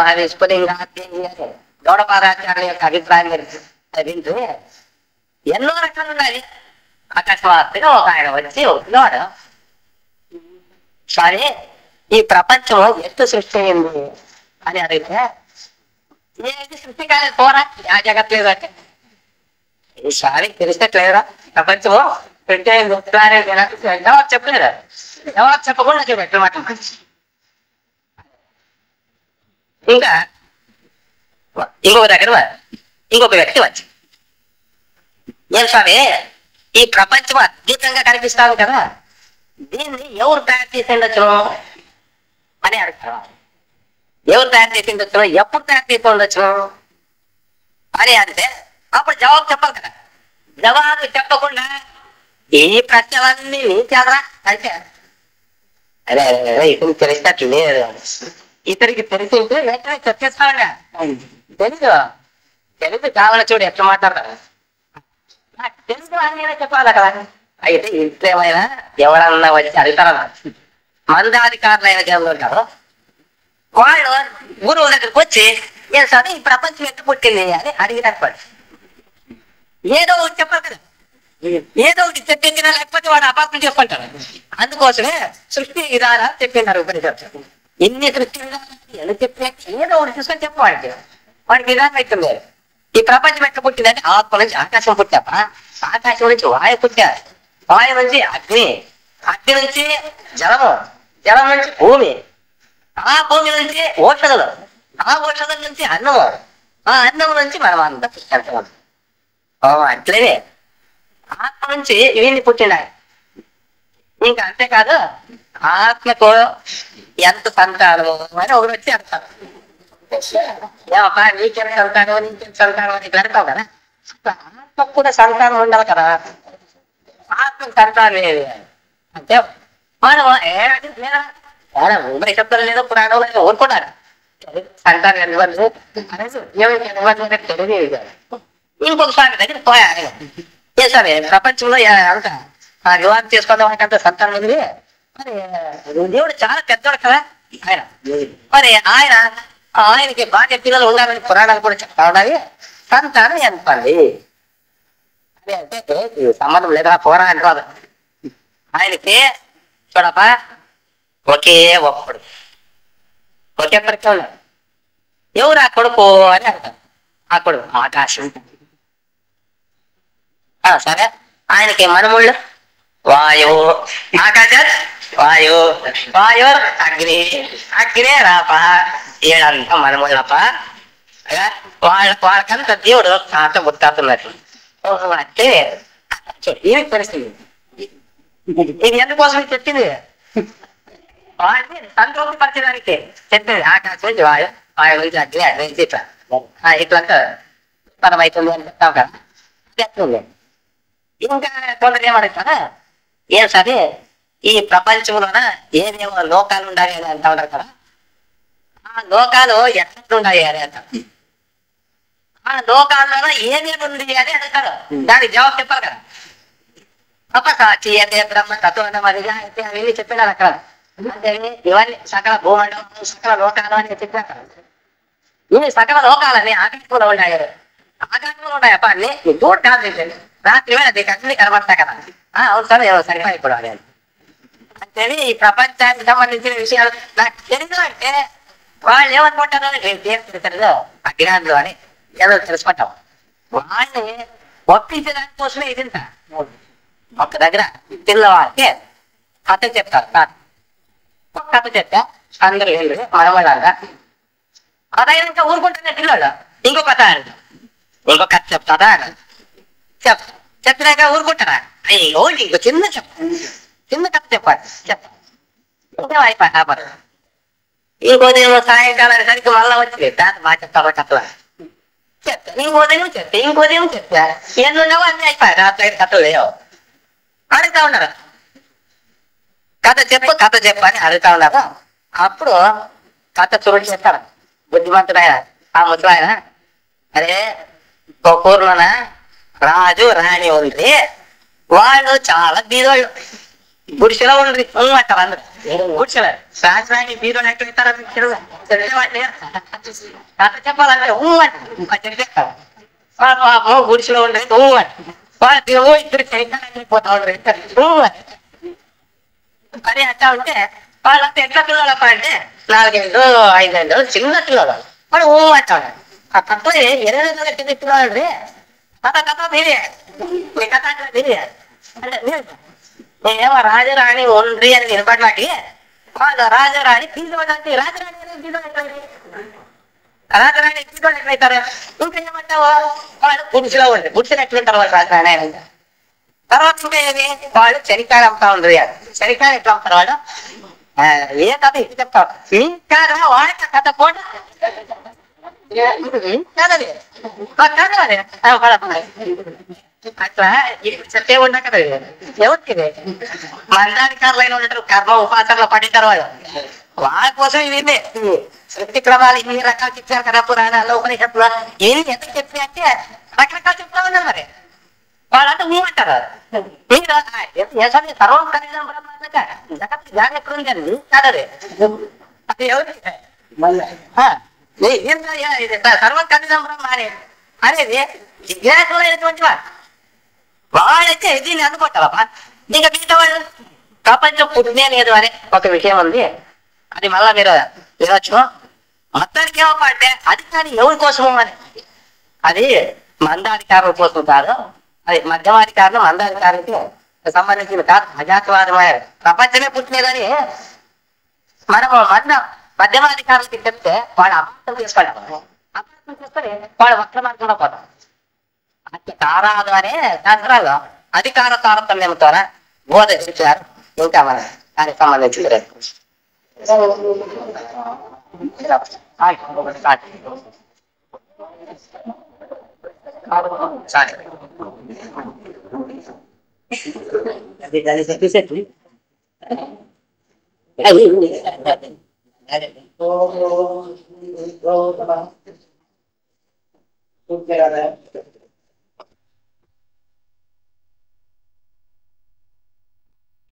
అవి స్ఫులింగా అని గౌడపాదాచార్యుల యొక్క అభిప్రాయం వింటూ ఎన్నో రకాలు ఉన్నాయి. అకస్మాత్తుగా ఒక ఆయన వచ్చి ఒకనాడు, సరే ఈ ప్రపంచం ఎట్టు సృష్టి అయింది అని అడిగితే, ఏది సృష్టి కాలేదు పోరా, ఆ జగత్లేదు అంటే, ఈసారి తెలిసినట్లేదురా ప్రపంచము సృష్టి అయింది జవాబు చెప్పలేదా? జవాబు చెప్పకుండా చెప్పమాట. ఇంకా ఇంకొక దగ్గర ఇంకొక వ్యక్తి వచ్చి, ఏం స్వామి ఈ ప్రపంచం అద్భుతంగా కనిపిస్తాను కదా, దీన్ని ఎవరు తయారు చేసిండొచ్చు అని అడుగుతారు. ఎవరు తయారు చేసిండొచ్చు, ఎప్పుడు తయారు చేసి ఉండొచ్చు అని అంటే అప్పుడు జవాబు చెప్పాలి కదా. జవాబు చెప్పకుండా ఈ ప్రశ్నలన్నీ నీ చేదరా అంటే, అరే ఇతను తెలిసినట్లు లేదు, ఇతనికి తెలిసింటే వెంటనే చెప్పేస్తావుగా. తెలుగు కావాల చూడు ఎట్లా మాట్లాడతారు, నాకు తెలుసు అని నేనే చెప్పాలి కదా. అయితే ఇంట్లో ఏమైనా ఎవరన్నా వచ్చి అడుగుతారా, మందాధికారులైన జనంలో ఉంటారు, వాళ్ళు గురువు దగ్గరికి వచ్చి ఏం సార్ ఈ ప్రపంచం ఎట్టు పుట్టింది అని అడిగినప్పుడు ఏదో ఒకటి చెప్పాలి కదా. ఏదో ఒకటి చెప్పించినా లేకపోతే వాడు అపార్థం చేసుకుంటారు. అందుకోసమే సృష్టి విధానాలు చెప్పినారు ఉపనిషత్తు. ఇన్ని సృష్టి విధానాలు ఎందుకు చెప్పినా ఏదో ఒకటి చూసుకొని చెప్పు వాడికి విధానం అవుతుంది. ఈ ప్రపంచం ఎట్లా పుట్టిందంటే ఆత్మ నుంచి ఆకాశం పుట్టాప, ఆకాశం నుంచి వాయు పుట్టా, వాయు నుంచి అగ్ని, అగ్ని నుంచి జలము, జలం నుంచి భూమి, ఆ భూమి నుంచి ఔషధులు, ఆ ఔషధం నుంచి అన్నము, ఆ అన్నం నుంచి మనం అంతా పుట్టాం. అట్లనే ఆత్మ నుంచి ఇవన్నీ పుట్టినాయి. ఇంకా అంతేకాదు ఆత్మకు ఎంత సంతానము అని ఒకరు వచ్చి అంటారు. ఏమమ్మా నీకెంత సంతానం, నీకెంత సంతానం అని ఇట్లా అంటావు కదా. ఆత్మకు కూడా సంతానం ఉండాలి కదా, ఆత్మకు సంతానం లేదు అంటే మనం ముంబై శబ్దాలు లేదో పురాణంలో ఊరుకున్నారు. సంతానం ఇవ్వండి అనేసి ఇవ్వండి తెలియదు. ఇంకొక స్వామి దగ్గర పోయా, ఏ సరే ప్రపంచంలో అంత వివాహం చేసుకుందాం అంత సంతానం ఉంది, మరి దేవుడు చాలా పెద్దోడు కదా ఆయన, మరి ఆయనకి భార్య పిల్లలు ఉండాలని పురాణాలు కూడా చెప్తా ఉండాలి, సంతానం ఎంతండి అని అంటే సంబంధం లేదా పురాణం కాదు. ఆయనకి చూడపా ఒకే ఒక్కడు, ఒకే పరిచయం ఉన్నాడు. ఎవరు ఆ కొడుకు అని అంటారు. ఆ కొడుకు ఆకాశం. సరే ఆయనకి మనముళ్ళు వాయువు, ఆకాశం వాయు, వాయు అగ్ని, అగ్నే రాప, ఏడంతా మనముళ్ళప. వాళ్ళకంతా దేవుడు తాత ముత్తాతున్నట్టు. అంటే ఏమి పరిస్థితి ఇది ఎందుకోసం చెప్పింది, వాడిని సంతోషం పరచడానికి చెప్పింది. ఆకాశం నుంచి వాయు, వాయు నుంచి అగ్ని, అగ్ని నుంచి ఇట్లా ఇట్లా మనం అవుతుంది అని చెప్తాం కదా. ఎట్లుంది. ఇంకా కొందరు ఏమడుగుతారా, ఏం సరే ఈ ప్రపంచంలోన ఏమేమో లోకాలు ఉండాలి అని అంటా ఉన్నారు కదా, ఆ లోకాలు ఎట్లుండాలి అని అంటారు. ఆ లోకాల్లోన ఏమేమి ఉంది అని అడుగుతారు. దానికి జవాబు చెప్పాలి కదా. సాక్షి అయితే బ్రహ్మ తత్వం మరిగా అయితే అవన్నీ చెప్పినారు అక్కడ. అంటే ఇవన్నీ సకల భూమండలం సకల లోకాలు అని చెప్పినారు. ఇవి సకల లోకాలని ఆకాశంలో ఉన్నాయి. ఆకాశంలో ఉన్నాయి అప్ప అన్ని చూడు కాదు, రాత్రి వేళ నీకు అన్ని కనబడతాయి కదా. అవును సార్ ఏమో సరిపోయి అని అంటే ఈ ప్రపంచానికి సంబంధించిన విషయాలు నాకు తెలుసు. అంటే వాళ్ళు ఏమనుకుంటారు, తెలుసు అజ్ఞానులు అని ఏదో తెలుసుకుంటాం. వాళ్ళని ఒప్పించడానికి కోసమే ఇది ఒక దగ్గర పిల్లవాళ్ళకి కథ చెప్తారు. ఒక కథ చెప్తే అందరూ వెళ్ళి మనవాళ్ళగా అదైనా ఊరుకుంటున్న పిల్లలు ఇంకో కథ ఇంకో కథ చెప్తారా చెప్పినాక ఊరుకుంటారా, అయ్యో ఇంకో చిన్న కథ చెప్పాలి ఇంకా అయిపోయి ఇంకోదేమో సాయంకాలం సరికి మళ్ళా వచ్చింది దాన్ని బాగా చెప్తారు కథలు చెప్తా. ఇంకోదేమో చెప్తా ఎన్నున్నావో అన్నీ అయిపోయాయి. రాత్రి కథలు లేవు అడుగుతా ఉన్నారు. కథ చెప్పు అని అడుగుతా ఉన్నారు. అప్పుడు కథ చూడండి చెప్తారు. బుద్ధిమంతుడాయన ఆ ముసలాయన, అరే ఒక ఊర్లోన రాజు రాణి ఉంది, వాళ్ళు చాలా బీదోళ్ళు, గుడిసెలో ఉండ్రి అంటారు అందరు. గుడిసెలో రాజు రాణి బీదోళ్ళు ఎక్కడ ఇస్తారో కథ చెప్పాలంటే చెప్తారు. గుడిసెలో ఉండేది ఇద్దరు చైతన్యపోతా ఉండరు అని అంటా ఉంటే వాళ్ళంతా ఎట్లా పిల్లలు అంటే 4-5 చిన్న పిల్లలు వాడు అంటాడు. ఆ కథ 20 చిన్న పిల్లలు కథ మీరే మీ కథ మీరే అంటే నేనేమో రాజరాణి ఉండ్రి అని వినపడినట్టు వాళ్ళు రాజరాణి తీసుకోవడానికి రాజరాణి రాజరాణి తీసుకోవడం ఎట్లయితారు. ఇంకా ఏమంటావు, వాళ్ళు గుడిసెలో ఉండ్రి, గుడిసెలు ఎట్లుంటారు వాళ్ళు రాజరాణి అని. తర్వాత ఇంకా ఏది వాళ్ళు శనికాయలు అమ్ముతా ఉండరు. శనికాయలు ఎట్లా అమ్ముతారు వాళ్ళు, ఏ కథ ఇది చెప్తారు ఇంకా వాళ్ళ కథ పోటీ అట్లా చెప్పే ఉన్నా కదా. ఎవరికి మందాధికారులైన ఉంటారు, కర్మ ఉపాసనలో పడింటారు వాళ్ళు. వాళ్ళ కోసం ఇవి శక్తి క్రమాలు ఇన్ని రకాలు చెప్పారు కదా పురాణాల్లో ఉపనిషత్తులో. ఏమి ఎంత చెప్పి అంటే రకరకాలు చెప్తా ఉన్నారు. మరి వాళ్ళంతా ఊమంటారు. మీరు సర్వం కనీసం జగత్ జాగ్రత్త ఎక్కడుంది అని కాదు అది ఎవరికి సర్వం కనీసం బ్రహ్మ అనేది జిజ్ఞాసులైనటువంటి వాడు. వాళ్ళైతే దీన్ని అనుకుంటావా. ఇంకా మిగతా వాళ్ళు ప్రపంచం పుట్టినే లేదు అని ఒక విషయం ఉంది. అది మళ్ళా మీరు వినొచ్చు. మొత్తానికి ఏమో అంటే అది కానీ ఎవరి కోసము అని, అది మందాధికారుల కోసం కాదు, అది మధ్యమాధికారులు మందాధికారులకి సంబంధించిన కాదు. అజాతవాదమైన ప్రపంచమే పుట్టినేదని మనము మధ్యమాధికారులకి చెప్తే వాళ్ళు అపార్థం చేసుకోవాలి. అపార్థం చేసుకొని వాళ్ళు వక్ర మార్గంలో పోతాం. అతి తారాదు అనే శాస్త్రాలు అధికార తారతమ్యంతో బోధించారు. ఇంకా మన దానికి సంబంధించి అది